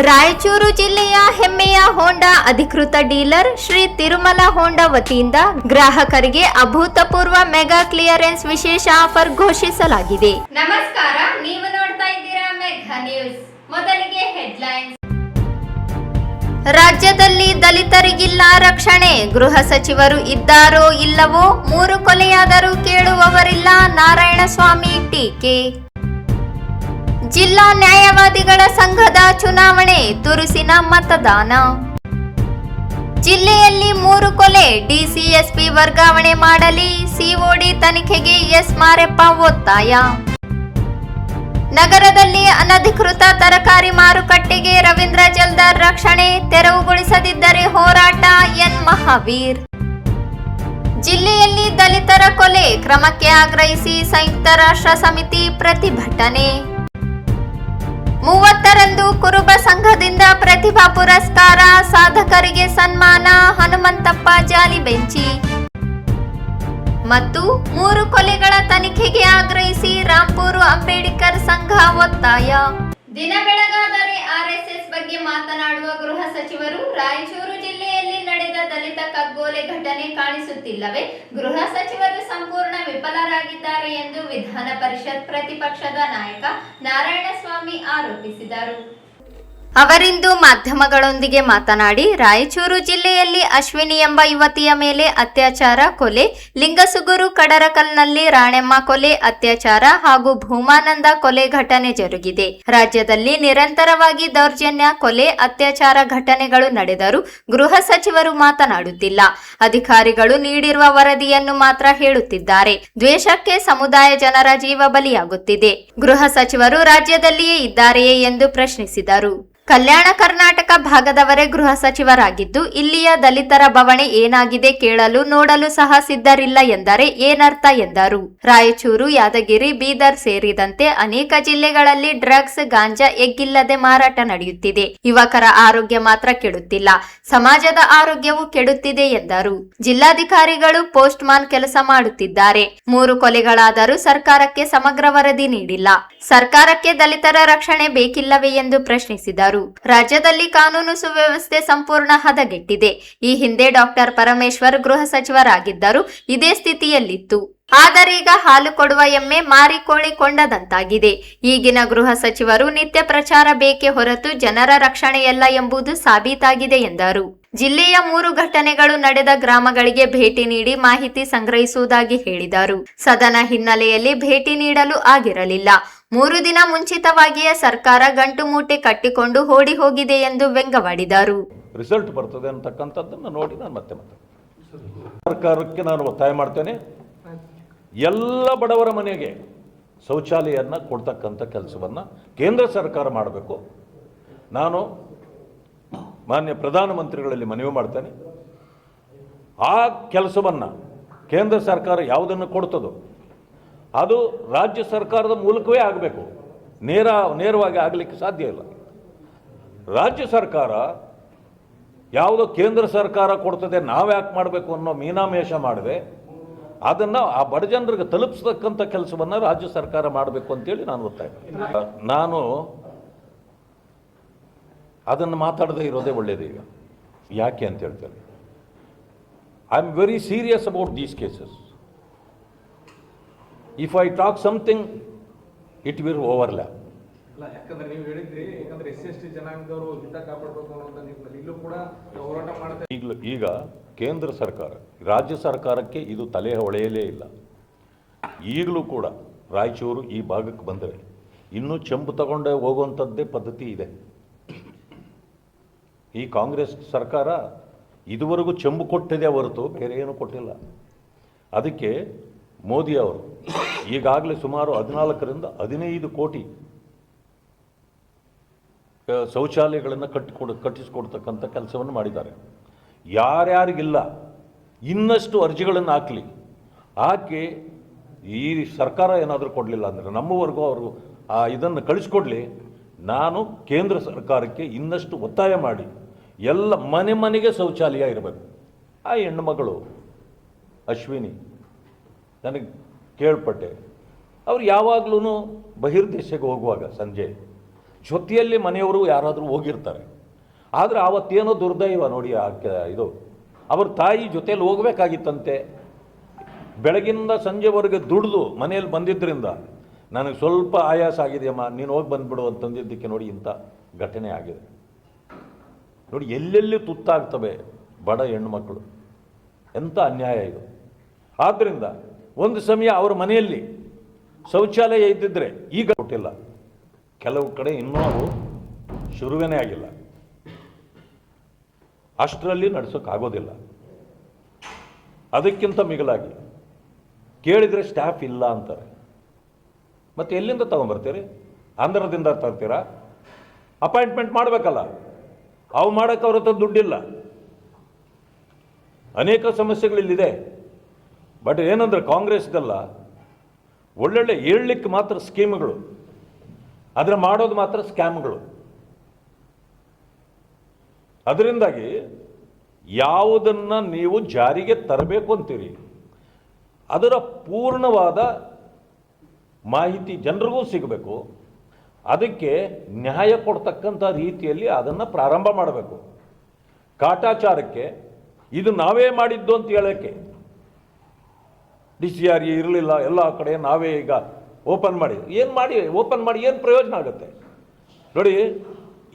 ರಾಯಚೂರು ಜಿಲ್ಲೆಯ ಹೆಮ್ಮೆಯ ಹೋಂಡಾ ಅಧಿಕೃತ ಡೀಲರ್ ಶ್ರೀ ತಿರುಮಲ ಹೋಂಡಾ ವತಿಯಿಂದ ಗ್ರಾಹಕರಿಗೆ ಅಭೂತಪೂರ್ವ ಮೆಗಾ ಕ್ಲಿಯರೆನ್ಸ್ ವಿಶೇಷ ಆಫರ್ ಘೋಷಿಸಲಾಗಿದೆ. ನಮಸ್ಕಾರ, ನೀವು ನೋಡ್ತಾ ಇದ್ದೀರಾ ಮೆಗಾ ನ್ಯೂಸ್. ಮೊದಲಿಗೆ ಹೆಡ್ಲೈನ್ಸ್. ರಾಜ್ಯದಲ್ಲಿ ದಲಿತರಿಗಿಲ್ಲ ರಕ್ಷಣೆ, ಗೃಹ ಸಚಿವರು ಇದ್ದಾರೋ ಇಲ್ಲವೋ 3 ಕೊಲೆಯಾದರೂ ಕೇಳುವವರಿಲ್ಲ, ನಾರಾಯಣಸ್ವಾಮಿ ಟೀಕೆ. ಜಿಲ್ಲಾ ನ್ಯಾಯವಾದಿಗಳ ಸಂಘದ ಚುನಾವಣೆ, ತುರುಸಿನ ಮತದಾನ. ಜಿಲ್ಲೆಯಲ್ಲಿ 3 ಕೊಲೆ, ಡಿಸಿಎಸ್ಪಿ ವರ್ಗಾವಣೆ ಮಾಡಲಿ, ಸಿಒಡಿ ತನಿಖೆಗೆ ಎಸ್ ಮಾರೆಪ್ಪ ಒತ್ತಾಯ. ನಗರದಲ್ಲಿ ಅನಧಿಕೃತ ತರಕಾರಿ ಮಾರುಕಟ್ಟೆಗೆ ರವೀಂದ್ರ ಜಲ್ದಾರ್ ರಕ್ಷಣೆ, ತೆರವುಗೊಳಿಸದಿದ್ದರೆ ಹೋರಾಟ, ಎನ್ ಮಹಾವೀರ್. ಜಿಲ್ಲೆಯಲ್ಲಿ ದಲಿತರ ಕೊಲೆ, ಕ್ರಮಕ್ಕೆ ಆಗ್ರಹಿಸಿ ಸಂಯುಕ್ತ ರಾಷ್ಟ್ರ ಸಮಿತಿ ಪ್ರತಿಭಟನೆ. 30ರಂದು ಕುರುಬ ಸಂಘದಿಂದ ಪ್ರತಿಭಾ ಪುರಸ್ಕಾರ, ಸಾಧಕರಿಗೆ ಸನ್ಮಾನ, ಹನುಮಂತಪ್ಪ ಜಾಲಿಬೆಂಚಿ. ಮತ್ತು 3 ಕೊಲೆಗಳ ತನಿಖೆಗೆ ಆಗ್ರಹಿಸಿ ರಾಂಪುರ ಅಂಬೇಡ್ಕರ್ ಸಂಘ ಒತ್ತಾಯ. ದಿನ ಬೆಳಗಾದರೆ ಆರ್ಎಸ್ಎಸ್ ಬಗ್ಗೆ ಮಾತನಾಡುವ ಗೃಹ ಸಚಿವರು, ರಾಯಚೂರು ಜಿಲ್ಲೆಯಲ್ಲಿ ನಡೆದ ದಲಿತ ಕಗ್ಗೊಲೆ ಘಟನೆ ಕಾಣಿಸುತ್ತಿಲ್ಲವೇ? ಗೃಹ ಸಚಿವರು ಸಂಪೂರ್ಣ ವಿಫಲರಾಗಿದ್ದಾರೆ ಎಂದು ವಿಧಾನ ಪರಿಷತ್ ಪ್ರತಿಪಕ್ಷದ ನಾಯಕ ನಾರಾಯಣಸ್ವಾಮಿ ಆರೋಪಿಸಿದರು. ಅವರಿಂದು ಮಾಧ್ಯಮಗಳೊಂದಿಗೆ ಮಾತನಾಡಿ, ರಾಯಚೂರು ಜಿಲ್ಲೆಯಲ್ಲಿ ಅಶ್ವಿನಿ ಎಂಬ ಯುವತಿಯ ಮೇಲೆ ಅತ್ಯಾಚಾರ, ಕೊಲೆ, ಲಿಂಗಸುಗೂರು ಕಡರಕಲ್ನಲ್ಲಿ ರಾಣೆಮ್ಮ ಕೊಲೆ, ಅತ್ಯಾಚಾರ ಹಾಗೂ ಭೂಮಾನಂದ ಕೊಲೆ ಘಟನೆ ಜರುಗಿದೆ. ರಾಜ್ಯದಲ್ಲಿ ನಿರಂತರವಾಗಿ ದೌರ್ಜನ್ಯ, ಕೊಲೆ, ಅತ್ಯಾಚಾರ ಘಟನೆಗಳು ನಡೆದರೂ ಗೃಹ ಸಚಿವರು ಮಾತನಾಡುತ್ತಿಲ್ಲ. ಅಧಿಕಾರಿಗಳು ನೀಡಿರುವ ವರದಿಯನ್ನು ಮಾತ್ರ ಹೇಳುತ್ತಿದ್ದಾರೆ. ದ್ವೇಷಕ್ಕೆ ಸಮುದಾಯ ಜನರ ಜೀವ ಬಲಿಯಾಗುತ್ತಿದೆ. ಗೃಹ ಸಚಿವರು ರಾಜ್ಯದಲ್ಲಿಯೇ ಇದ್ದಾರೆಯೇ ಎಂದು ಪ್ರಶ್ನಿಸಿದರು. ಕಲ್ಯಾಣ ಕರ್ನಾಟಕ ಭಾಗದವರೇ ಗೃಹ ಸಚಿವರಾಗಿದ್ದು, ಇಲ್ಲಿಯ ದಲಿತರ ಬವಣೆ ಏನಾಗಿದೆ ಕೇಳಲು ನೋಡಲು ಸಹ ಸಿದ್ಧರಿಲ್ಲ ಎಂದರೆ ಏನರ್ಥ ಎಂದರು. ರಾಯಚೂರು, ಯಾದಗಿರಿ, ಬೀದರ್ ಸೇರಿದಂತೆ ಅನೇಕ ಜಿಲ್ಲೆಗಳಲ್ಲಿ ಡ್ರಗ್ಸ್, ಗಾಂಜಾ ಎಗ್ಗಿಲ್ಲದೆ ಮಾರಾಟ ನಡೆಯುತ್ತಿದೆ. ಯುವಕರ ಆರೋಗ್ಯ ಮಾತ್ರ ಕೆಡುತ್ತಿಲ್ಲ, ಸಮಾಜದ ಆರೋಗ್ಯವು ಕೆಡುತ್ತಿದೆ ಎಂದರು. ಜಿಲ್ಲಾಧಿಕಾರಿಗಳು ಪೋಸ್ಟ್ ಮಾನ್ ಕೆಲಸ ಮಾಡುತ್ತಿದ್ದಾರೆ. 3 ಕೊಲೆಗಳಾದರೂ ಸರ್ಕಾರಕ್ಕೆ ಸಮಗ್ರ ವರದಿ ನೀಡಿಲ್ಲ. ಸರ್ಕಾರಕ್ಕೆ ದಲಿತರ ರಕ್ಷಣೆ ಬೇಕಿಲ್ಲವೇ ಎಂದು ಪ್ರಶ್ನಿಸಿದರು. ರಾಜ್ಯದಲ್ಲಿ ಕಾನೂನು ಸುವ್ಯವಸ್ಥೆ ಸಂಪೂರ್ಣ ಹದಗೆಟ್ಟಿದೆ. ಈ ಹಿಂದೆ ಡಾಕ್ಟರ್ ಪರಮೇಶ್ವರ್ ಗೃಹ ಸಚಿವರಾಗಿದ್ದರು, ಇದೇ ಸ್ಥಿತಿಯಲ್ಲಿತ್ತು. ಆದರೀಗ ಹಾಲು ಕೊಡುವ ಎಮ್ಮೆ ಮಾರಿ ಕೋಳಿ ಕೊಂಡದಂತಾಗಿದೆ. ಈಗಿನ ಗೃಹ ಸಚಿವರು ನಿತ್ಯ ಪ್ರಚಾರ ಬೇಕೇ ಹೊರತು ಜನರ ರಕ್ಷಣೆಯಲ್ಲ ಎಂಬುದು ಸಾಬೀತಾಗಿದೆ ಎಂದರು. ಜಿಲ್ಲೆಯ 3 ಘಟನೆಗಳು ನಡೆದ ಗ್ರಾಮಗಳಿಗೆ ಭೇಟಿ ನೀಡಿ ಮಾಹಿತಿ ಸಂಗ್ರಹಿಸುವುದಾಗಿ ಹೇಳಿದರು. ಸದನ ಹಿನ್ನೆಲೆಯಲ್ಲಿ ಭೇಟಿ ನೀಡಲು ಆಗಿರಲಿಲ್ಲ. 3 ದಿನ ಮುಂಚಿತವಾಗಿಯೇ ಸರ್ಕಾರ ಗಂಟು ಮೂಟೆ ಕಟ್ಟಿಕೊಂಡು ಓಡಿ ಹೋಗಿದೆ ಎಂದು ವ್ಯಂಗ್ಯವಾಡಿದರು. ರಿಸಲ್ಟ್ ಬರ್ತದೆ ಅಂತಕ್ಕಂಥದ್ದನ್ನು ನೋಡಿ ನಾನು ಮತ್ತೆ ಸರ್ಕಾರಕ್ಕೆ ನಾನು ಒತ್ತಾಯ ಮಾಡ್ತೇನೆ. ಎಲ್ಲ ಬಡವರ ಮನೆಗೆ ಶೌಚಾಲಯನ್ನ ಕೊಡ್ತಕ್ಕಂಥ ಕೆಲಸವನ್ನು ಕೇಂದ್ರ ಸರ್ಕಾರ ಮಾಡಬೇಕು. ನಾನು ಮಾನ್ಯ ಪ್ರಧಾನಮಂತ್ರಿಗಳಲ್ಲಿ ಮನವಿ ಮಾಡ್ತೇನೆ. ಆ ಕೆಲಸವನ್ನು ಕೇಂದ್ರ ಸರ್ಕಾರ ಯಾವುದನ್ನು ಕೊಡ್ತದೋ ಅದು ರಾಜ್ಯ ಸರ್ಕಾರದ ಮೂಲಕವೇ ಆಗಬೇಕು. ನೇರವಾಗಿ ಆಗಲಿಕ್ಕೆ ಸಾಧ್ಯ ಇಲ್ಲ. ರಾಜ್ಯ ಸರ್ಕಾರ ಯಾವುದೋ ಕೇಂದ್ರ ಸರ್ಕಾರ ಕೊಡ್ತದೆ ನಾವ್ಯಾಕೆ ಮಾಡಬೇಕು ಅನ್ನೋ ಮೀನಾಮೇಷ ಮಾಡದೆ ಅದನ್ನು ಆ ಬಡ ಜನರಿಗೆ ತಲುಪಿಸ್ತಕ್ಕಂಥ ಕೆಲಸವನ್ನು ರಾಜ್ಯ ಸರ್ಕಾರ ಮಾಡಬೇಕು ಅಂತೇಳಿ ನಾನು ಒತ್ತಾಯ. ನಾನು ಅದನ್ನು ಮಾತಾಡದೇ ಇರೋದೇ ಒಳ್ಳೆಯದು. ಈಗ ಯಾಕೆ ಅಂತ ಹೇಳ್ತೇನೆ, I am very serious about these cases. If I talk something it will overlap. ಯಾಕಂದ್ರೆ ನೀವು ಹೇಳಿದ್ರಿ, ಯಾಕಂದ್ರೆ SC ಜನಾಂಗದವರು ಹಿತ ಕಾಪಾಡಬೇಕು ಅನ್ನೋದು ನಿಮ್ಮಲ್ಲಿ ಇಲ್ಲೂ ಕೂಡ ಹೋರಾಟ ಮಾಡ್ತಾರೆ. ಈಗ ಕೇಂದ್ರ ಸರ್ಕಾರ, ರಾಜ್ಯ ಸರ್ಕಾರಕ್ಕೆ ಇದು ತಲೆ ಹೊಳೆಯಲೇ ಇಲ್ಲ. ಈಗಲೂ ಕೂಡ ರಾಯಚೂರು ಈ ಭಾಗಕ್ಕೆ ಬಂದರೆ ಇನ್ನೂ ಚೆಂಬು ತಗೊಂಡೇ ಹೋಗುವಂಥದ್ದೇ ಪದ್ಧತಿ ಇದೆ. ಈ ಕಾಂಗ್ರೆಸ್ ಸರ್ಕಾರ ಇದುವರೆಗೂ ಚೆಂಬು ಕೊಟ್ಟಿದೆ ಹೊರತು ಬೇರೆ ಏನು ಕೊಟ್ಟಿಲ್ಲ. ಅದಕ್ಕೆ ಮೋದಿ ಅವರು ಈಗಾಗಲೇ ಸುಮಾರು 14ರಿಂದ 15 ಕೋಟಿ ಶೌಚಾಲಯಗಳನ್ನು ಕಟ್ಟಿಸಿಕೊಡ್ತಕ್ಕಂಥ ಕೆಲಸವನ್ನು ಮಾಡಿದ್ದಾರೆ. ಯಾರ್ಯಾರಿಗಿಲ್ಲ ಇನ್ನಷ್ಟು ಅರ್ಜಿಗಳನ್ನು ಹಾಕಿ ಈ ಸರ್ಕಾರ ಏನಾದರೂ ಕೊಡಲಿಲ್ಲ ಅಂದರೆ ನಮ್ಮವರೆಗೂ ಅವರು ಇದನ್ನು ಕಳಿಸ್ಕೊಡ್ಲಿ. ನಾನು ಕೇಂದ್ರ ಸರ್ಕಾರಕ್ಕೆ ಇನ್ನಷ್ಟು ಒತ್ತಾಯ ಮಾಡಿ ಎಲ್ಲ ಮನೆಗೆ ಶೌಚಾಲಯ ಇರಬೇಕು. ಆ ಹೆಣ್ಣುಮಗಳು ಅಶ್ವಿನಿ ನನಗೆ ಕೇಳ್ಪಟ್ಟೆ, ಅವ್ರು ಯಾವಾಗಲೂ ಬಹಿರ್ದೇಶಕ್ಕೆ ಹೋಗುವಾಗ ಸಂಜೆ ಜೊತೆಯಲ್ಲಿ ಮನೆಯವರು ಯಾರಾದರೂ ಹೋಗಿರ್ತಾರೆ. ಆದರೆ ಆವತ್ತೇನೋ ದುರ್ದೈವ ನೋಡಿ, ಇದು ಅವ್ರ ತಾಯಿ ಜೊತೆಯಲ್ಲಿ ಹೋಗಬೇಕಾಗಿತ್ತಂತೆ. ಬೆಳಗಿಂದ ಸಂಜೆವರೆಗೆ ದುಡಿದು ಮನೆಯಲ್ಲಿ ಬಂದಿದ್ದರಿಂದ ನನಗೆ ಸ್ವಲ್ಪ ಆಯಾಸ ಆಗಿದೆಯಮ್ಮ, ನೀನು ಹೋಗಿ ಬಂದುಬಿಡು ಅಂತಂದಿದ್ದಕ್ಕೆ ನೋಡಿ ಇಂಥ ಘಟನೆ ಆಗಿದೆ. ನೋಡಿ ಎಲ್ಲೆಲ್ಲಿ ತುತ್ತಾಗ್ತವೆ ಬಡ ಹೆಣ್ಣುಮಕ್ಕಳು, ಎಂಥ ಅನ್ಯಾಯ ಇದು. ಆದ್ದರಿಂದ ಒಂದು ಸಮಯ ಅವ್ರ ಮನೆಯಲ್ಲಿ ಶೌಚಾಲಯ ಇದ್ದಿದ್ದರೆ ಈಗ ಕೊಟ್ಟಿಲ್ಲ, ಕೆಲವು ಕಡೆ ಇನ್ನೂ ಅವು ಶುರುವೇ ಆಗಿಲ್ಲ, ಅಷ್ಟರಲ್ಲಿ ನಡೆಸೋಕ್ಕಾಗೋದಿಲ್ಲ. ಅದಕ್ಕಿಂತ ಮಿಗಿಲಾಗಿ ಕೇಳಿದರೆ ಸ್ಟಾಫ್ ಇಲ್ಲ ಅಂತಾರೆ. ಮತ್ತು ಎಲ್ಲಿಂದ ತಗೊಂಬರ್ತೀರಿ? ಆಂಧ್ರದಿಂದ ತರ್ತೀರಾ? ಅಪಾಯಿಂಟ್ಮೆಂಟ್ ಮಾಡಬೇಕಲ್ಲ, ಅವು ಮಾಡೋಕ್ಕೆ ಅವ್ರ ಹತ್ರ ದುಡ್ಡಿಲ್ಲ. ಅನೇಕ ಸಮಸ್ಯೆಗಳಿಲ್ಲಿದೆ. ಬಟ್ ಏನಂದ್ರೆ ಕಾಂಗ್ರೆಸ್ದಲ್ಲ, ಒಳ್ಳೊಳ್ಳೆ ಹೇಳಲಿಕ್ಕೆ ಮಾತ್ರ ಸ್ಕೀಮ್ಗಳು, ಆದರೆ ಮಾಡೋದು ಮಾತ್ರ ಸ್ಕ್ಯಾಮ್ಗಳು. ಅದರಿಂದಾಗಿ ಯಾವುದನ್ನು ನೀವು ಜಾರಿಗೆ ತರಬೇಕು ಅಂತೀರಿ ಅದರ ಪೂರ್ಣವಾದ ಮಾಹಿತಿ ಜನರಿಗೂ ಸಿಗಬೇಕು. ಅದಕ್ಕೆ ನ್ಯಾಯ ಕೊಡ್ತಕ್ಕಂಥ ರೀತಿಯಲ್ಲಿ ಅದನ್ನು ಪ್ರಾರಂಭ ಮಾಡಬೇಕು. ಕಾಟಾಚಾರಕ್ಕೆ ಇದು ನಾವೇ ಮಾಡಿದ್ದು ಅಂತ ಹೇಳೋಕ್ಕೆ DCR ಇರಲಿಲ್ಲ, ಎಲ್ಲ ಕಡೆ ನಾವೇ ಈಗ ಓಪನ್ ಮಾಡಿ ಏನು ಪ್ರಯೋಜನ ಆಗುತ್ತೆ? ನೋಡಿ,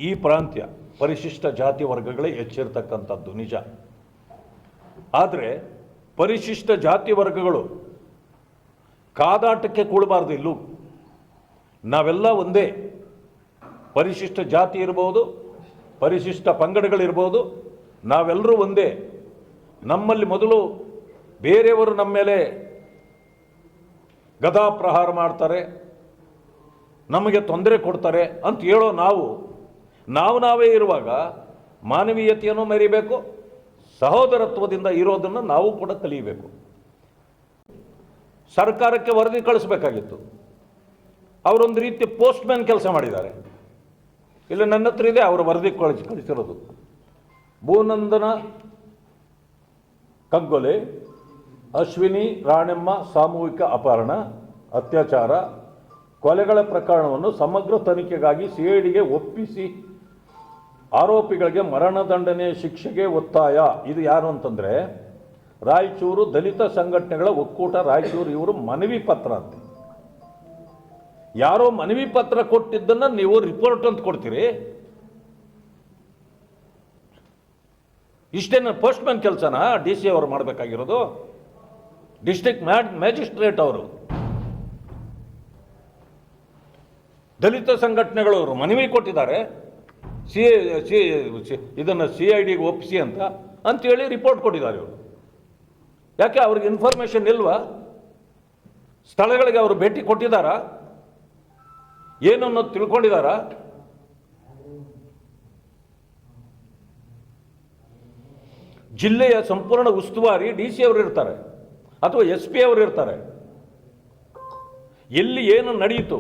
ಈ ಪ್ರಾಂತ್ಯ ಪರಿಶಿಷ್ಟ ಜಾತಿ ವರ್ಗಗಳೇ ಹೆಚ್ಚಿರ್ತಕ್ಕಂಥದ್ದು ನಿಜ. ಆದರೆ ಪರಿಶಿಷ್ಟ ಜಾತಿ ವರ್ಗಗಳು ಕಾದಾಟಕ್ಕೆ ಕೂಡಬಾರ್ದು. ಇಲ್ಲೂ ನಾವೆಲ್ಲ ಒಂದೇ. ಪರಿಶಿಷ್ಟ ಜಾತಿ ಇರ್ಬೋದು, ಪರಿಶಿಷ್ಟ ಪಂಗಡಗಳಿರ್ಬೋದು, ನಾವೆಲ್ಲರೂ ಒಂದೇ. ನಮ್ಮಲ್ಲಿ ಮೊದಲು ಬೇರೆಯವರು ನಮ್ಮ ಮೇಲೆ ಗದಾ ಪ್ರಹಾರ ಮಾಡ್ತಾರೆ, ನಮಗೆ ತೊಂದರೆ ಕೊಡ್ತಾರೆ ಅಂತ ಹೇಳೋ ನಾವೇ ಇರುವಾಗ ಮಾನವೀಯತೆಯನ್ನು ಮೆರಿಬೇಕು, ಸಹೋದರತ್ವದಿಂದ ಇರೋದನ್ನು ನಾವು ಕೂಡ ಕಲಿಯಬೇಕು. ಸರ್ಕಾರಕ್ಕೆ ವರದಿ ಕಳಿಸ್ಬೇಕಾಗಿತ್ತು, ಅವರೊಂದು ರೀತಿ ಪೋಸ್ಟ್ಮ್ಯಾನ್ ಕೆಲಸ ಮಾಡಿದ್ದಾರೆ. ಇಲ್ಲಿ ನನ್ನ ಹತ್ರ ಇದೆ ಅವರ ವರದಿ ಕಳಿಸಿರೋದು. ಭೂನಂದನ ಕಗ್ಗೊಲೆ, ಅಶ್ವಿನಿ ರಾಣೆಮ್ಮ ಸಾಮೂಹಿಕ ಅಪಹರಣ, ಅತ್ಯಾಚಾರ, ಕೊಲೆಗಳ ಪ್ರಕರಣವನ್ನು ಸಮಗ್ರ ತನಿಖೆಗಾಗಿ CIDಗೆ ಒಪ್ಪಿಸಿ ಆರೋಪಿಗಳಿಗೆ ಮರಣದಂಡನೆ ಶಿಕ್ಷೆಗೆ ಒತ್ತಾಯ. ಇದು ಯಾರು ಅಂತಂದರೆ ರಾಯಚೂರು ದಲಿತ ಸಂಘಟನೆಗಳ ಒಕ್ಕೂಟ ರಾಯಚೂರು. ಇವರು ಮನವಿ ಪತ್ರ ಅಂತ, ಯಾರೋ ಮನವಿ ಪತ್ರ ಕೊಟ್ಟಿದ್ದನ್ನು ನೀವು ರಿಪೋರ್ಟ್ ಅಂತ ಕೊಡ್ತೀರಿ? ಇಷ್ಟೇನ ಪೋಸ್ಟ್ಮ್ಯಾನ್ ಕೆಲಸನ DC ಅವರು ಮಾಡಬೇಕಾಗಿರೋದು? ಡಿಸ್ಟ್ರಿಕ್ಟ್ ಮ್ಯಾಜಿಸ್ಟ್ರೇಟ್ ಅವರು, ದಲಿತ ಸಂಘಟನೆಗಳವರು ಮನವಿ ಕೊಟ್ಟಿದ್ದಾರೆ, ಇದನ್ನು CIDಗೆ ಒಪ್ಪಿಸಿ ಅಂತೇಳಿ ರಿಪೋರ್ಟ್ ಕೊಟ್ಟಿದ್ದಾರೆ ಇವರು. ಯಾಕೆ ಅವ್ರಿಗೆ ಇನ್ಫಾರ್ಮೇಷನ್ ಇಲ್ವಾ? ಸ್ಥಳಗಳಿಗೆ ಅವರು ಭೇಟಿ ಕೊಟ್ಟಿದ್ದಾರಾ? ಏನನ್ನು ತಿಳ್ಕೊಂಡಿದ್ದಾರಾ? ಜಿಲ್ಲೆಯ ಸಂಪೂರ್ಣ ಉಸ್ತುವಾರಿ DC ಅವರು ಇರ್ತಾರೆ ಅಥವಾ SP ಅವರು ಇರ್ತಾರೆ. ಎಲ್ಲಿ ಏನು ನಡೆಯಿತು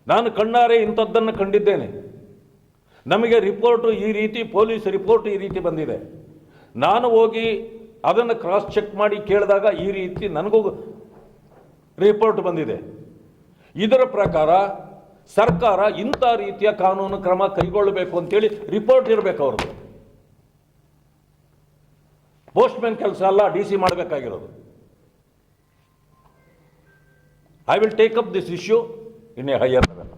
ನಾನು ಕಣ್ಣಾರೆ ಇಂಥದ್ದನ್ನು ಕಂಡಿದ್ದೇನೆ. ನಮಗೆ ರಿಪೋರ್ಟು ಈ ರೀತಿ, ಪೊಲೀಸ್ ರಿಪೋರ್ಟ್ ಈ ರೀತಿ ಬಂದಿದೆ. ನಾನು ಹೋಗಿ ಅದನ್ನು ಕ್ರಾಸ್ ಚೆಕ್ ಮಾಡಿ ಕೇಳಿದಾಗ ಈ ರೀತಿ ನನಗೂ ರಿಪೋರ್ಟ್ ಬಂದಿದೆ. ಇದರ ಪ್ರಕಾರ ಸರ್ಕಾರ ಇಂಥ ರೀತಿಯ ಕಾನೂನು ಕ್ರಮ ಕೈಗೊಳ್ಳಬೇಕು ಅಂತೇಳಿ ರಿಪೋರ್ಟ್ ಇರಬೇಕು ಅವ್ರದ್ದು. ಪೋಸ್ಟ್ಮ್ಯಾನ್ ಕೆಲಸ ಅಲ್ಲ DC ಮಾಡಬೇಕಾಗಿರೋದು. I will take up this issue in a higher level.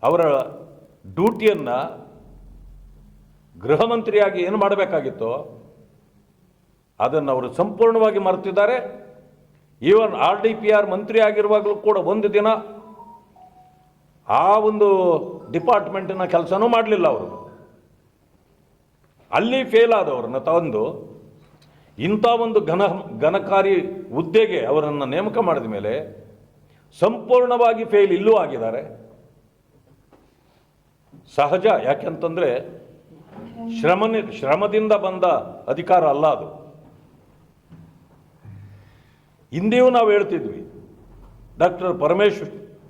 ಅವರ ಡ್ಯೂಟಿಯನ್ನು ಗೃಹ ಮಂತ್ರಿಯಾಗಿ ಏನು ಮಾಡಬೇಕಾಗಿತ್ತೋ ಅದನ್ನು ಅವರು ಸಂಪೂರ್ಣವಾಗಿ ಮರೆತಿದ್ದಾರೆ. ಈವನ್ RDPR ಮಂತ್ರಿ ಆಗಿರುವಾಗಲೂ ಕೂಡ ಒಂದು ದಿನ ಆ ಒಂದು ಡಿಪಾರ್ಟ್ಮೆಂಟಿನ ಕೆಲಸನೂ ಮಾಡಲಿಲ್ಲ. ಅವರು ಅಲ್ಲಿ ಫೇಲ್ ಆದವ್ರನ್ನ ತಂದು ಇಂಥ ಒಂದು ಘನಕಾರಿ ಹುದ್ದೆಗೆ ಅವರನ್ನು ನೇಮಕ ಮಾಡಿದ ಮೇಲೆ ಸಂಪೂರ್ಣವಾಗಿ ಫೇಲ್ ಇಲ್ಲೂ ಆಗಿದ್ದಾರೆ. ಸಹಜ, ಯಾಕೆಂತಂದರೆ ಶ್ರಮದಿಂದ ಬಂದ ಅಧಿಕಾರ ಅಲ್ಲ ಅದು. ಹಿಂದೆಯೂ ನಾವು ಹೇಳ್ತಿದ್ವಿ, ಡಾಕ್ಟರ್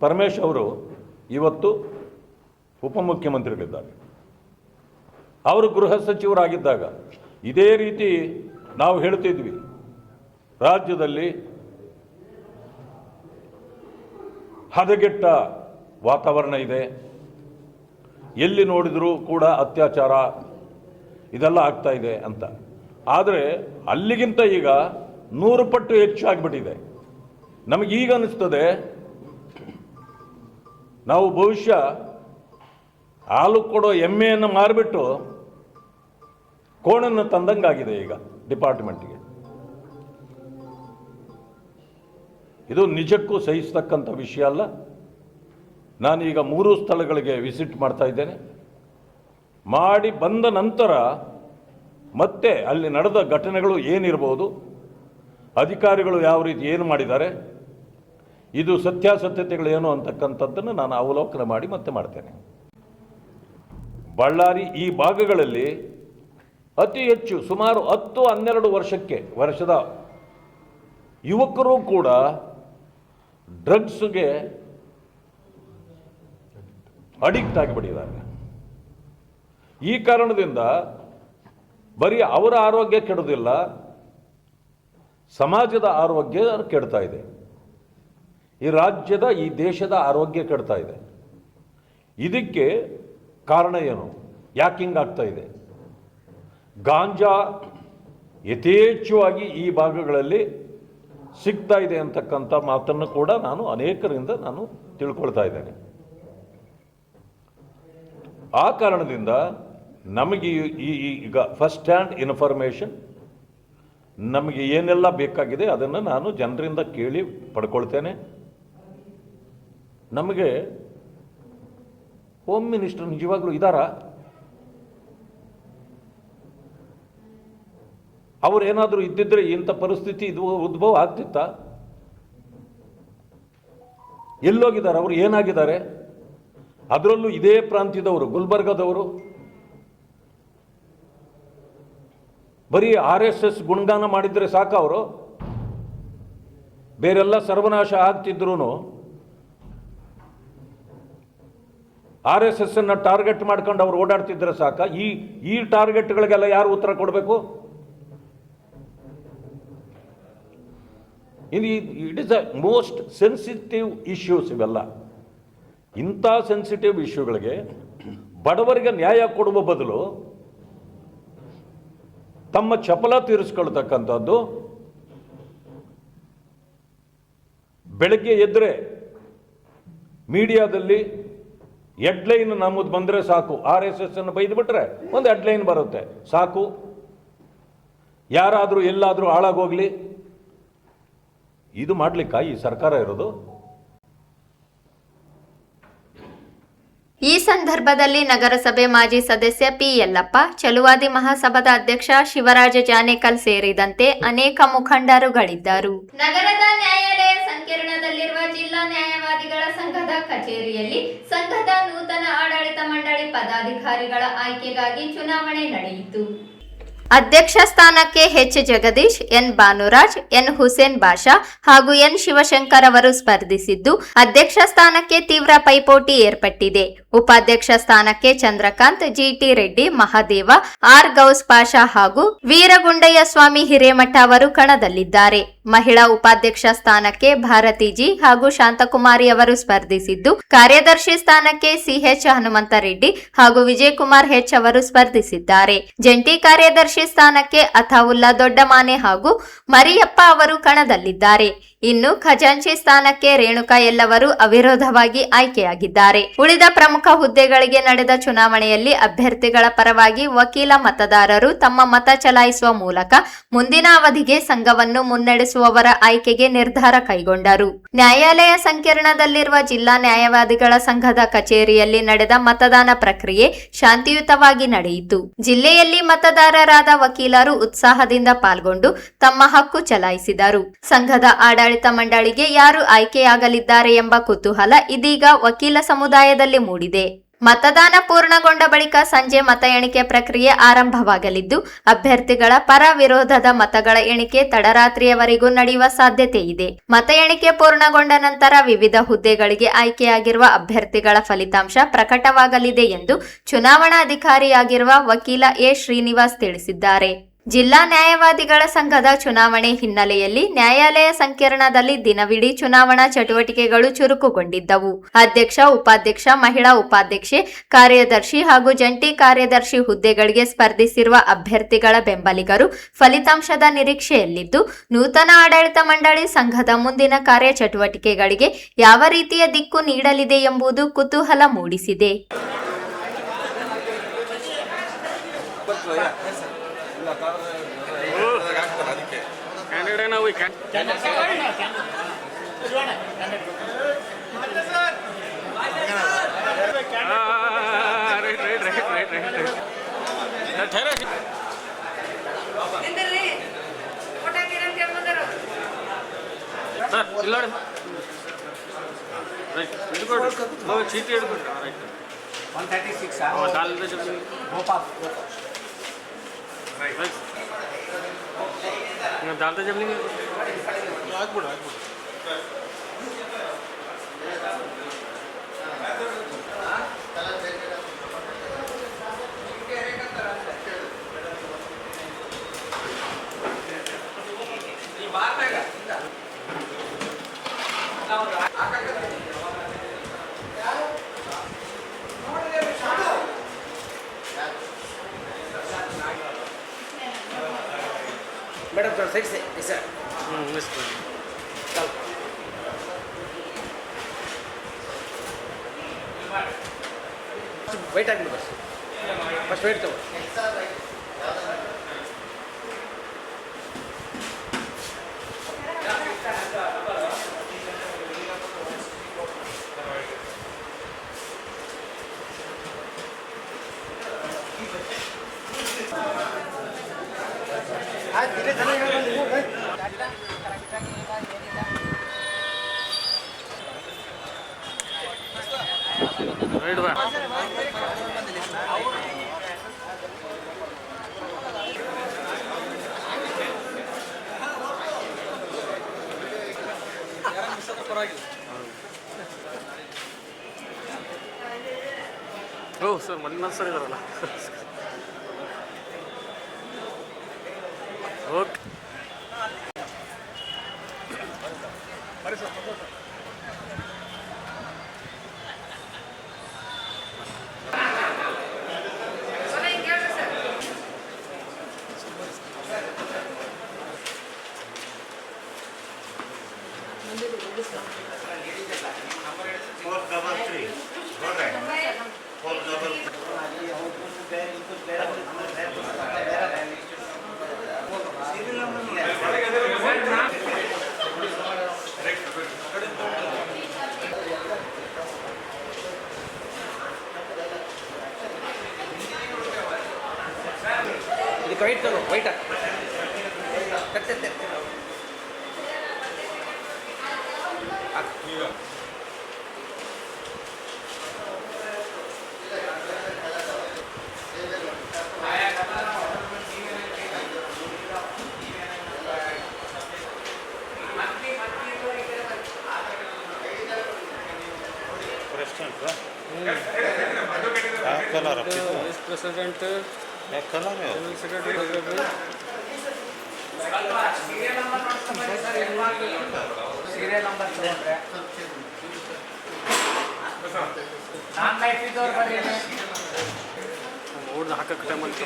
ಪರಮೇಶ್ ಅವರು ಇವತ್ತು ಉಪಮುಖ್ಯಮಂತ್ರಿಗಳಿದ್ದಾರೆ. ಅವರು ಗೃಹ ಸಚಿವರಾಗಿದ್ದಾಗ ಇದೇ ರೀತಿ ನಾವು ಹೇಳ್ತಿದ್ವಿ, ರಾಜ್ಯದಲ್ಲಿ ಹದಗೆಟ್ಟ ವಾತಾವರಣ ಇದೆ. ಎಲ್ಲಿ ನೋಡಿದರೂ ಕೂಡ ಅತ್ಯಾಚಾರ ಇದೆಲ್ಲ ಆಗ್ತಾ ಇದೆ ಅಂತ. ಆದರೆ ಅಲ್ಲಿಗಿಂತ ಈಗ 100 ಪಟ್ಟು ಹೆಚ್ಚಾಗ್ಬಿಟ್ಟಿದೆ. ನಮಗೀಗ ಅನಿಸ್ತದೆ ನಾವು ಬಹುಶಃ ಹಾಲು ಕೊಡೋ ಎಮ್ಮೆಯನ್ನು ಮಾರಿಬಿಟ್ಟು ಕೋಣನ್ನು ತಂದಂಗಾಗಿದೆ ಈಗ ಡಿಪಾರ್ಟ್ಮೆಂಟ್ಗೆ. ಇದು ನಿಜಕ್ಕೂ ಸಹಿಸ್ತಕ್ಕಂಥ ವಿಷಯ ಅಲ್ಲ. ನಾನೀಗ 3 ಸ್ಥಳಗಳಿಗೆ ವಿಸಿಟ್ ಮಾಡ್ತಾ ಇದ್ದೇನೆ. ಮಾಡಿ ಬಂದ ನಂತರ ಮತ್ತೆ ಅಲ್ಲಿ ನಡೆದ ಘಟನೆಗಳು ಏನಿರ್ಬೋದು, ಅಧಿಕಾರಿಗಳು ಯಾವ ರೀತಿ ಏನು ಮಾಡಿದ್ದಾರೆ, ಇದು ಸತ್ಯಾಸತ್ಯತೆಗಳು ಏನು ಅಂತಕ್ಕಂಥದ್ದನ್ನು ನಾನು ಅವಲೋಕನ ಮಾಡಿ ಮತ್ತೆ ಮಾಡ್ತೇನೆ. ಬಳ್ಳಾರಿ ಈ ಭಾಗಗಳಲ್ಲಿ ಅತಿ ಹೆಚ್ಚು ಸುಮಾರು 10-12 ವರ್ಷದ ಯುವಕರು ಕೂಡ ಡ್ರಗ್ಸ್ಗೆ ಅಡಿಕ್ಟ್ ಆಗಿಬಿಟ್ಟಿದ್ದಾರೆ. ಈ ಕಾರಣದಿಂದ ಬರೀ ಅವರ ಆರೋಗ್ಯ ಕೆಡೋದಿಲ್ಲ, ಸಮಾಜದ ಆರೋಗ್ಯ ಕೆಡ್ತಾ ಇದೆ. ಈ ರಾಜ್ಯದ, ಈ ದೇಶದ ಆರೋಗ್ಯ ಕೆಡ್ತಾ ಇದೆ. ಇದಕ್ಕೆ ಕಾರಣ ಏನು? ಯಾಕೆ ಹಿಂಗಾಗ್ತಾ ಇದೆ? ಗಾಂಜಾ ಯಥೇಚ್ಛವಾಗಿ ಈ ಭಾಗಗಳಲ್ಲಿ ಸಿಗ್ತಾ ಇದೆ ಅಂತಕ್ಕಂಥ ಮಾತನ್ನು ಕೂಡ ನಾನು ಅನೇಕರಿಂದ ತಿಳ್ಕೊಳ್ತಾ ಇದ್ದೇನೆ. ಆ ಕಾರಣದಿಂದ ನಮಗೆ ಈಗ ಫಸ್ಟ್ ಹ್ಯಾಂಡ್ ಇನ್ಫಾರ್ಮೇಷನ್ ನಮಗೆ ಏನೆಲ್ಲ ಬೇಕಾಗಿದೆ ಅದನ್ನು ನಾನು ಜನರಿಂದ ಕೇಳಿ ಪಡ್ಕೊಳ್ತೇನೆ. ನಮಗೆ ಹೋಮ್ ಮಿನಿಸ್ಟರ್ ನಿಜವಾಗ್ಲೂ ಇದ್ದಾರಾ? ಅವರೇನಾದರೂ ಇದ್ದಿದ್ರೆ ಇಂಥ ಪರಿಸ್ಥಿತಿ ಇದು ಉದ್ಭವ ಆಗ್ತಿತ್ತಾ? ಎಲ್ಲೋಗಿದ್ದಾರೆ ಅವರು? ಏನಾಗಿದ್ದಾರೆ? ಅದರಲ್ಲೂ ಇದೇ ಪ್ರಾಂತ್ಯದವರು, ಗುಲ್ಬರ್ಗದವರು. ಬರೀ RSS ಗುಣಗಾನ ಮಾಡಿದರೆ ಸಾಕ ಅವರು? ಬೇರೆಲ್ಲ ಸರ್ವನಾಶ ಆಗ್ತಿದ್ರು RSS ಅನ್ನ ಟಾರ್ಗೆಟ್ ಮಾಡ್ಕೊಂಡು ಅವ್ರು ಓಡಾಡ್ತಿದ್ರೆ ಸಾಕ? ಈ ಟಾರ್ಗೆಟ್ಗಳಿಗೆಲ್ಲ ಯಾರು ಉತ್ತರ ಕೊಡಬೇಕು? It is a most sensitive issues ಇವೆಲ್ಲ. ಇಂಥ ಸೆನ್ಸಿಟಿವ್ ಇಶ್ಯೂಗಳಿಗೆ ಬಡವರಿಗೆ ನ್ಯಾಯ ಕೊಡುವ ಬದಲು ತಮ್ಮ ಚಪಲ ತೀರಿಸ್ಕೊಳ್ತಕ್ಕಂಥದ್ದು. ಬೆಳಗ್ಗೆ ಎದ್ದರೆ ಮೀಡಿಯಾದಲ್ಲಿ ಹೆಡ್ಲೈನ್ ನಮ್ಮದು ಬಂದರೆ ಸಾಕು, RSS ಅನ್ನು ಬೈದ್ಬಿಟ್ರೆ ಒಂದು ಹೆಡ್ಲೈನ್ ಬರುತ್ತೆ ಸಾಕು, ಯಾರಾದರೂ ಎಲ್ಲಾದರೂ ಹಾಳಾಗೋಗ್ಲಿ. ಇದು ಮಾಡ್ಲಿಕ್ಕ ಈ ಸರ್ಕಾರ ಇರೋದು? ಈ ಸಂದರ್ಭದಲ್ಲಿ ನಗರಸಭೆ ಮಾಜಿ ಸದಸ್ಯ ಪಿ ಯಲ್ಲಪ್ಪ, ಚಲುವಾದಿ ಮಹಾಸಭಾದ ಅಧ್ಯಕ್ಷ ಶಿವರಾಜ ಜಾನೇಕಲ್ ಸೇರಿದಂತೆ ಅನೇಕ ಮುಖಂಡರುಗಳಿದ್ದರು. ನಗರದ ನ್ಯಾಯಾಲಯ ಸಂಕೀರ್ಣದಲ್ಲಿರುವ ಜಿಲ್ಲಾ ನ್ಯಾಯವಾದಿಗಳ ಸಂಘದ ಕಚೇರಿಯಲ್ಲಿ ಸಂಘದ ನೂತನ ಆಡಳಿತ ಮಂಡಳಿ ಪದಾಧಿಕಾರಿಗಳ ಆಯ್ಕೆಗಾಗಿ ಚುನಾವಣೆ ನಡೆಯಿತು. ಅಧ್ಯಕ್ಷ ಸ್ಥಾನಕ್ಕೆ H Jagadish, N Bhanuraj, N Hussain Basha ಹಾಗೂ ಎನ್ ಶಿವಶಂಕರ್ ಅವರು ಸ್ಪರ್ಧಿಸಿದ್ದು, ಅಧ್ಯಕ್ಷ ಸ್ಥಾನಕ್ಕೆ ತೀವ್ರ ಪೈಪೋಟಿ ಏರ್ಪಟ್ಟಿದೆ. ಉಪಾಧ್ಯಕ್ಷ ಸ್ಥಾನಕ್ಕೆ ಚಂದ್ರಕಾಂತ್, ಜಿಟಿ ರೆಡ್ಡಿ, ಮಹಾದೇವ, ಆರ್ ಗೌಸ್ ಪಾಷಾ ಹಾಗೂ ವೀರಗುಂಡಯ್ಯ ಸ್ವಾಮಿ ಹಿರೇಮಠ ಅವರು ಕಣದಲ್ಲಿದ್ದಾರೆ. ಮಹಿಳಾ ಉಪಾಧ್ಯಕ್ಷ ಸ್ಥಾನಕ್ಕೆ ಭಾರತಿ ಜಿ ಹಾಗೂ ಶಾಂತಕುಮಾರಿ ಅವರು ಸ್ಪರ್ಧಿಸಿದ್ದು, ಕಾರ್ಯದರ್ಶಿ ಸ್ಥಾನಕ್ಕೆ ಸಿಎಚ್ ಹನುಮಂತರೆಡ್ಡಿ ಹಾಗೂ ವಿಜಯಕುಮಾರ್ ಹೆಚ್ ಅವರು ಸ್ಪರ್ಧಿಸಿದ್ದಾರೆ. ಜಂಟಿ ಕಾರ್ಯದರ್ಶಿ ಸ್ಥಾನಕ್ಕೆ ಅಥಾವುಲ್ಲಾ ದೊಡ್ಡಮಾನೆ ಹಾಗೂ ಮರಿಯಪ್ಪ ಅವರು ಕಣದಲ್ಲಿದ್ದಾರೆ. ಇನ್ನು ಖಜಾಂಚಿ ಸ್ಥಾನಕ್ಕೆ ರೇಣುಕಾ ಎಲ್ಲವರು ಅವಿರೋಧವಾಗಿ ಆಯ್ಕೆಯಾಗಿದ್ದಾರೆ. ಉಳಿದ ಪ್ರಮುಖ ಹುದ್ದೆಗಳಿಗೆ ನಡೆದ ಚುನಾವಣೆಯಲ್ಲಿ ಅಭ್ಯರ್ಥಿಗಳ ಪರವಾಗಿ ವಕೀಲ ಮತದಾರರು ತಮ್ಮ ಮತ ಚಲಾಯಿಸುವ ಮೂಲಕ ಮುಂದಿನ ಅವಧಿಗೆ ಸಂಘವನ್ನು ಮುನ್ನಡೆಸುವವರ ಆಯ್ಕೆಗೆ ನಿರ್ಧಾರ ಕೈಗೊಂಡರು. ನ್ಯಾಯಾಲಯ ಸಂಕೀರ್ಣದಲ್ಲಿರುವ ಜಿಲ್ಲಾ ನ್ಯಾಯವಾದಿಗಳ ಸಂಘದ ಕಚೇರಿಯಲ್ಲಿ ನಡೆದ ಮತದಾನ ಪ್ರಕ್ರಿಯೆ ಶಾಂತಿಯುತವಾಗಿ ನಡೆಯಿತು. ಜಿಲ್ಲೆಯಲ್ಲಿ ಮತದಾರರಾದ ವಕೀಲರು ಉತ್ಸಾಹದಿಂದ ಪಾಲ್ಗೊಂಡು ತಮ್ಮ ಹಕ್ಕು ಚಲಾಯಿಸಿದರು. ಸಂಘದ ಆಡಳಿತ ಮಂಡಳಿಗೆ ಯಾರು ಆಯ್ಕೆಯಾಗಲಿದ್ದಾರೆ ಎಂಬ ಕುತೂಹಲ ಇದೀಗ ವಕೀಲ ಸಮುದಾಯದಲ್ಲಿ ಮೂಡಿದೆ. ಮತದಾನ ಪೂರ್ಣಗೊಂಡ ಬಳಿಕ ಸಂಜೆ ಮತ ಎಣಿಕೆ ಪ್ರಕ್ರಿಯೆ ಆರಂಭವಾಗಲಿದ್ದು, ಅಭ್ಯರ್ಥಿಗಳ ಪರ ವಿರೋಧದ ಮತಗಳ ಎಣಿಕೆ ತಡರಾತ್ರಿಯವರೆಗೂ ನಡೆಯುವ ಸಾಧ್ಯತೆ ಇದೆ. ಮತ ಎಣಿಕೆ ಪೂರ್ಣಗೊಂಡ ನಂತರ ವಿವಿಧ ಹುದ್ದೆಗಳಿಗೆ ಆಯ್ಕೆಯಾಗಿರುವ ಅಭ್ಯರ್ಥಿಗಳ ಫಲಿತಾಂಶ ಪ್ರಕಟವಾಗಲಿದೆ ಎಂದು ಚುನಾವಣಾ ಅಧಿಕಾರಿಯಾಗಿರುವ ವಕೀಲ ಎ ಶ್ರೀನಿವಾಸ್ ತಿಳಿಸಿದ್ದಾರೆ. ಜಿಲ್ಲಾ ನ್ಯಾಯವಾದಿಗಳ ಸಂಘದ ಚುನಾವಣೆ ಹಿನ್ನೆಲೆಯಲ್ಲಿ ನ್ಯಾಯಾಲಯ ಸಂಕೀರ್ಣದಲ್ಲಿ ದಿನವಿಡೀ ಚುನಾವಣಾ ಚಟುವಟಿಕೆಗಳು ಚುರುಕುಗೊಂಡಿದ್ದವು. ಅಧ್ಯಕ್ಷ, ಉಪಾಧ್ಯಕ್ಷ, ಮಹಿಳಾ ಉಪಾಧ್ಯಕ್ಷೆ, ಕಾರ್ಯದರ್ಶಿ ಹಾಗೂ ಜಂಟಿ ಕಾರ್ಯದರ್ಶಿ ಹುದ್ದೆಗಳಿಗೆ ಸ್ಪರ್ಧಿಸಿರುವ ಅಭ್ಯರ್ಥಿಗಳ ಬೆಂಬಲಿಗರು ಫಲಿತಾಂಶದ ನಿರೀಕ್ಷೆಯಲ್ಲಿದ್ದು, ನೂತನ ಆಡಳಿತ ಮಂಡಳಿ ಸಂಘದ ಮುಂದಿನ ಕಾರ್ಯಚಟುವಟಿಕೆಗಳಿಗೆ ಯಾವ ರೀತಿಯ ದಿಕ್ಕು ನೀಡಲಿದೆ ಎಂಬುದು ಕುತೂಹಲ ಮೂಡಿಸಿದೆ. ಚೀಟಿ ಹಿಡ್ಬಿಟ್ಟು 136 ಗೋಪಾಲ್ डालते जब नहीं ಆಗ್ಬಿಡು मैडम थोड़ा साइड से ऐसा वेट आगे बस फर्स्ट वेट तो ರೈಟ್ ಬಾ ಓ ಸರ್ ಮಲ್ಲಿನಾಥ್ ಸರ್ ಇದಾರಲ್ಲ ಓಕೆ ಇದಕ್ಕೆ ವೈಟ್ ತಗೋ ವೈಟ್ प्रेसिडेंट सीरियल नंबर नाम लाइट ಓಡ್ ಹಾಕಕ್ಕೆ ಟೈಮ್ ಅಂತ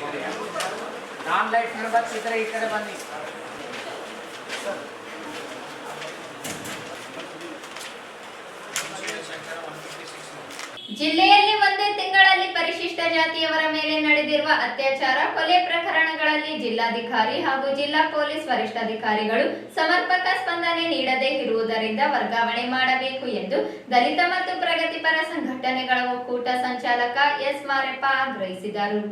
ನಾಮ್ ಲೈಟ್ ನಿರ್ಬಂಧಿಸಿದ್ರೆ ಈ ಕಡೆ ಬನ್ನಿ. ಜಿಲ್ಲೆಯಲ್ಲಿ ಒಂದೇ ತಿಂಗಳಲ್ಲಿ ಪರಿಶಿಷ್ಟ ಜಾತಿಯವರ ಮೇಲೆ ನಡೆದಿರುವ ಅತ್ಯಾಚಾರ, ಕೊಲೆ ಪ್ರಕರಣಗಳಲ್ಲಿ ಜಿಲ್ಲಾಧಿಕಾರಿ ಹಾಗೂ ಜಿಲ್ಲಾ ಪೊಲೀಸ್ ವರಿಷ್ಠಾಧಿಕಾರಿಗಳು ಸಮರ್ಪಕ ಸ್ಪಂದನೆ ನೀಡದೇ ಇರುವುದರಿಂದ ವರ್ಗಾವಣೆ ಮಾಡಬೇಕು ಎಂದು ದಲಿತ ಮತ್ತು ಪ್ರಗತಿಪರ ಸಂಘಟನೆಗಳ ಒಕ್ಕೂಟ ಸಂಚಾಲಕ ಎಸ್ ಮಾರೆಪ್ಪ ಆಗ್ರಹಿಸಿದರು.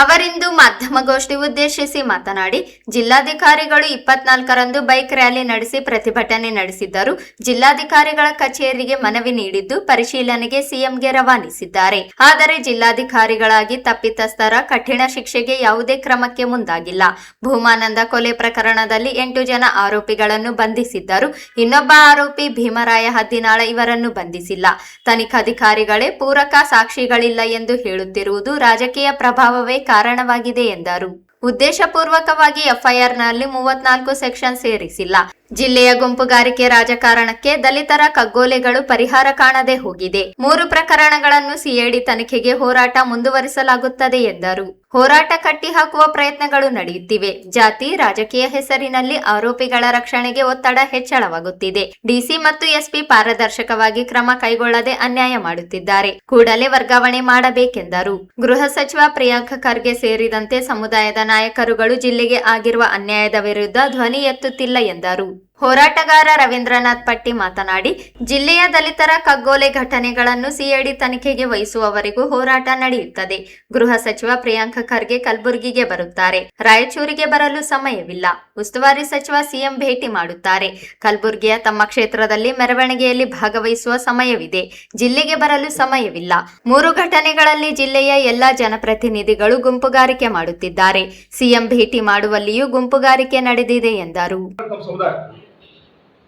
ಅವರಿಂದು ಮಾಧ್ಯಮಗೋಷ್ಠಿ ಉದ್ದೇಶಿಸಿ ಮಾತನಾಡಿ, ಜಿಲ್ಲಾಧಿಕಾರಿಗಳು 24ರಂದು ಬೈಕ್ ರ್ಯಾಲಿ ನಡೆಸಿ ಪ್ರತಿಭಟನೆ ನಡೆಸಿದ್ದರು. ಜಿಲ್ಲಾಧಿಕಾರಿಗಳ ಕಚೇರಿಗೆ ಮನವಿ ನೀಡಿದ್ದು ಪರಿಶೀಲನೆಗೆ ಸಿಎಂಗೆ ರವಾನಿಸಿದ್ದಾರೆ. ಆದರೆ ಜಿಲ್ಲಾಧಿಕಾರಿಗಳಾಗಿ ತಪ್ಪಿತಸ್ಥರ ಕಠಿಣ ಶಿಕ್ಷೆಗೆ ಯಾವುದೇ ಕ್ರಮಕ್ಕೆ ಮುಂದಾಗಿಲ್ಲ. ಭೂಮಾನಂದ ಕೊಲೆ ಪ್ರಕರಣದಲ್ಲಿ 8 ಜನ ಆರೋಪಿಗಳನ್ನು ಬಂಧಿಸಿದ್ದರು. ಇನ್ನೊಬ್ಬ ಆರೋಪಿ ಭೀಮರಾಯ ಹದ್ದಿನಾಳ ಇವರನ್ನು ಬಂಧಿಸಿಲ್ಲ. ತನಿಖಾಧಿಕಾರಿಗಳೇ ಪೂರಕ ಸಾಕ್ಷಿಗಳಿಲ್ಲ ಎಂದು ಹೇಳುತ್ತಿರುವುದು ರಾಜಕೀಯ ಪ್ರಭಾವವೇ ಕಾರಣವಾಗಿದೆ ಎಂದರು. ಉದ್ದೇಶಪೂರ್ವಕವಾಗಿ ಎಫ್ಐಆರ್ನಲ್ಲಿ 34 ಸೆಕ್ಷನ್ ಸೇರಿಸಿಲ್ಲ. ಜಿಲ್ಲೆಯ ಗುಂಪುಗಾರಿಕೆ ರಾಜಕಾರಣಕ್ಕೆ ದಲಿತರ ಕಗ್ಗೋಲೆಗಳು ಪರಿಹಾರ ಕಾಣದೆ ಹೋಗಿದೆ. 3 ಪ್ರಕರಣಗಳನ್ನು ಸಿಐಡಿ ತನಿಖೆಗೆ ಹೋರಾಟ ಮುಂದುವರಿಸಲಾಗುತ್ತದೆ ಎಂದರು. ಹೋರಾಟ ಕಟ್ಟಿಹಾಕುವ ಪ್ರಯತ್ನಗಳು ನಡೆಯುತ್ತಿವೆ. ಜಾತಿ ರಾಜಕೀಯ ಹೆಸರಿನಲ್ಲಿ ಆರೋಪಿಗಳ ರಕ್ಷಣೆಗೆ ಒತ್ತಡ ಹೆಚ್ಚಳವಾಗುತ್ತಿದೆ. ಡಿಸಿ ಮತ್ತು ಎಸ್ಪಿ ಪಾರದರ್ಶಕವಾಗಿ ಕ್ರಮ ಕೈಗೊಳ್ಳದೆ ಅನ್ಯಾಯ ಮಾಡುತ್ತಿದ್ದಾರೆ. ಕೂಡಲೇ ವರ್ಗಾವಣೆ ಮಾಡಬೇಕೆಂದರು. ಗೃಹ ಸಚಿವ ಪ್ರಿಯಾಂಕ್ ಖರ್ಗೆ ಸೇರಿದಂತೆ ಸಮುದಾಯದ ನಾಯಕರುಗಳು ಜಿಲ್ಲೆಗೆ ಆಗಿರುವ ಅನ್ಯಾಯದ ವಿರುದ್ಧ ಧ್ವನಿ ಎತ್ತುತ್ತಿಲ್ಲ ಎಂದರು. ಹೋರಾಟಗಾರ ರವೀಂದ್ರನಾಥ್ ಪಟ್ಟಿ ಮಾತನಾಡಿ, ಜಿಲ್ಲೆಯ ದಲಿತರ ಕಗ್ಗೋಲೆ ಘಟನೆಗಳನ್ನು ಸಿಐಡಿ ತನಿಖೆಗೆ ವಹಿಸುವವರೆಗೂ ಹೋರಾಟ ನಡೆಯುತ್ತದೆ. ಗೃಹ ಸಚಿವ ಪ್ರಿಯಾಂಕ್ ಖರ್ಗೆ ಕಲಬುರಗಿಗೆ ಬರುತ್ತಾರೆ. ರಾಯಚೂರಿಗೆ ಬರಲು ಸಮಯವಿಲ್ಲ. ಉಸ್ತುವಾರಿ ಸಚಿವ ಸಿಎಂ ಭೇಟಿ ಮಾಡುತ್ತಾರೆ. ಕಲಬುರಗಿಯ ತಮ್ಮ ಕ್ಷೇತ್ರದಲ್ಲಿ ಮೆರವಣಿಗೆಯಲ್ಲಿ ಭಾಗವಹಿಸುವ ಸಮಯವಿದೆ. ಜಿಲ್ಲೆಗೆ ಬರಲು ಸಮಯವಿಲ್ಲ. 3 ಘಟನೆಗಳಲ್ಲಿ ಜಿಲ್ಲೆಯ ಎಲ್ಲಾ ಜನಪ್ರತಿನಿಧಿಗಳು ಗುಂಪುಗಾರಿಕೆ ಮಾಡುತ್ತಿದ್ದಾರೆ. ಸಿಎಂ ಭೇಟಿ ಮಾಡುವಲ್ಲಿಯೂ ಗುಂಪುಗಾರಿಕೆ ನಡೆದಿದೆ ಎಂದರು.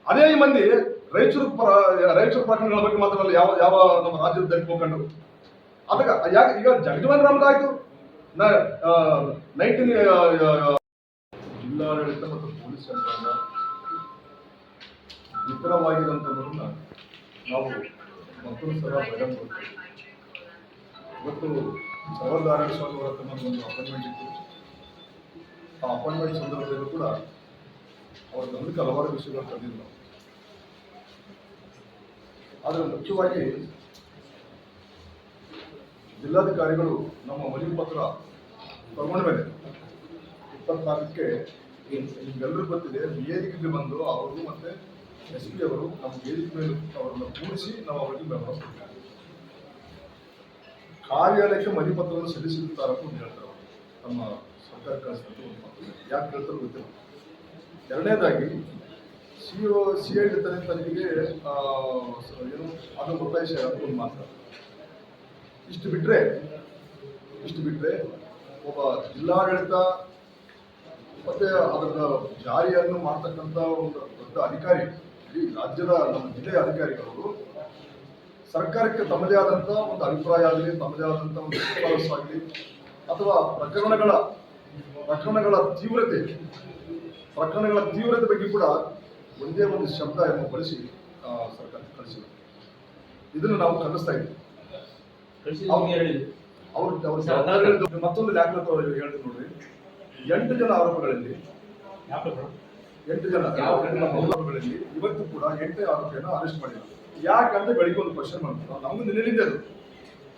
ಅದೇ ಮಂದಿ ರಾಯಚೂರು ಪ್ರಕರಣಗಳ ಬಗ್ಗೆ ಮಾತ್ರವಲ್ಲ, ಯಾವ ನಮ್ಮ ರಾಜ್ಯದ ದಲಿತ ಮುಖಂಡರು ಅದಕ್ಕೆ ಯಾಕೆ ಈಗ ಜಗಜೀವನ್ ರಾಮದ ಆಯ್ತು 19 ಜಿಲ್ಲಾಡಳಿತ ಮತ್ತು ಪೊಲೀಸ್ ಯಂತ್ರಾಂಗ ವಿಫಲವಾಗಿರುವಂಥದ್ದನ್ನು ನಾವು ಮತ್ತೊಂದು ಸಲ ಬಹಿರಂಗಪಡಿಸ್ತೇವೆ. ಇವತ್ತು ಸಹೋದರ ಸ್ವಾಮಿ ಅವರ ಒಂದು ಅಪಾಯಿಂಟ್ಮೆಂಟ್ ಇತ್ತು. ಆ ಅಪಾಯಿಂಟ್ಮೆಂಟ್ ಸಂದರ್ಭದಲ್ಲೂ ಕೂಡ ಅವರ ಗಮನಕ್ಕೆ ಹಲವಾರು ವಿಷಯಗಳು ತಂದಿಲ್ಲ. ಆದರೆ ಮುಖ್ಯವಾಗಿ ಜಿಲ್ಲಾಧಿಕಾರಿಗಳು ನಮ್ಮ ಮನವಿ ಪತ್ರ ತಗೊಂಡ ಮೇಲೆ 24ಕ್ಕೆ ನಿಮ್ಗೆಲ್ಲರೂ ಗೊತ್ತಿದೆ, ವೇದಿಕೆಗೆ ಬಂದು ಅವರು ಮತ್ತೆ SP ಅವರು ನಮ್ಮ ವೇದಿಕೆ ಮೇಲೆ ಅವರನ್ನು ಕೂರಿಸಿ ನಾವು ಅವರಿಗೆ ಬೆಂಬಲ ಕೊಡ್ತೇವೆ. ಕಾರ್ಯಾಲಯಕ್ಕೆ ಮನವಿ ಪತ್ರವನ್ನು ಸಲ್ಲಿಸಿರುತ್ತಾರೆ ಅಂತ ಹೇಳ್ತಾರೆ. ನಮ್ಮ ಸರ್ಕಾರ ಕಳಿಸಿದಂತ ಒಂದು ಮಾತು ಯಾಕೆ ಹೇಳ್ತಾರೆ ಗೊತ್ತಿಲ್ಲ. ಎರಡನೇದಾಗಿ ಸಿಐಡಿ ತನಿಖೆಗೆ ಏನು ಅದು ಒತ್ತಾಯಿಸ ಒಂದು ಮಾತ್ರ. ಇಷ್ಟು ಬಿಟ್ಟರೆ ಒಬ್ಬ ಜಿಲ್ಲಾಡಳಿತ ಮತ್ತೆ ಅದರ ಜಾರಿಯನ್ನು ಮಾಡ್ತಕ್ಕಂಥ ಒಂದು ದೊಡ್ಡ ಅಧಿಕಾರಿ, ಈ ರಾಜ್ಯದ ನಮ್ಮ ಜಿಲ್ಲೆಯ ಅಧಿಕಾರಿಗಳು ಸರ್ಕಾರಕ್ಕೆ ತಮ್ಮದೇ ಆದಂಥ ಒಂದು ಅಭಿಪ್ರಾಯ ಆಗಲಿ, ತಮ್ಮದೇ ಆದಂಥ ಒಂದು ಶಿಫಾರಸು ಆಗಲಿ ಅಥವಾ ಪ್ರಕರಣಗಳ ತೀವ್ರತೆ ಬಗ್ಗೆ ಕೂಡ ಒಂದೇ ಒಂದು ಶಬ್ದವನ್ನು ಬಳಸಿ ಸರ್ಕಾರ ಕಳಿಸಿಲ್ಲ. ಇದನ್ನು ನಾವು ಖಂಡಿಸ್ತಾ ಇದ್ದೀವಿ. ಮತ್ತೊಂದು ದಾಖಲಾತಿ ಹೇಳ್ತೀನಿ ನೋಡ್ರಿ. 8 ಜನ ಆರೋಪಗಳಲ್ಲಿ ಇವತ್ತು ಕೂಡ 8 ಆರೋಪಿಯನ್ನು ಅರೆಸ್ಟ್ ಮಾಡಿಲ್ಲ. ಯಾಕಂತ ಬೆಳಿಗ್ಗೆ ಒಂದು ಕ್ವಶನ್ ಮಾಡ್ತಾರೆ. ನಮ್ದು ನಿನ್ನೆಲಿಂದ ಅದು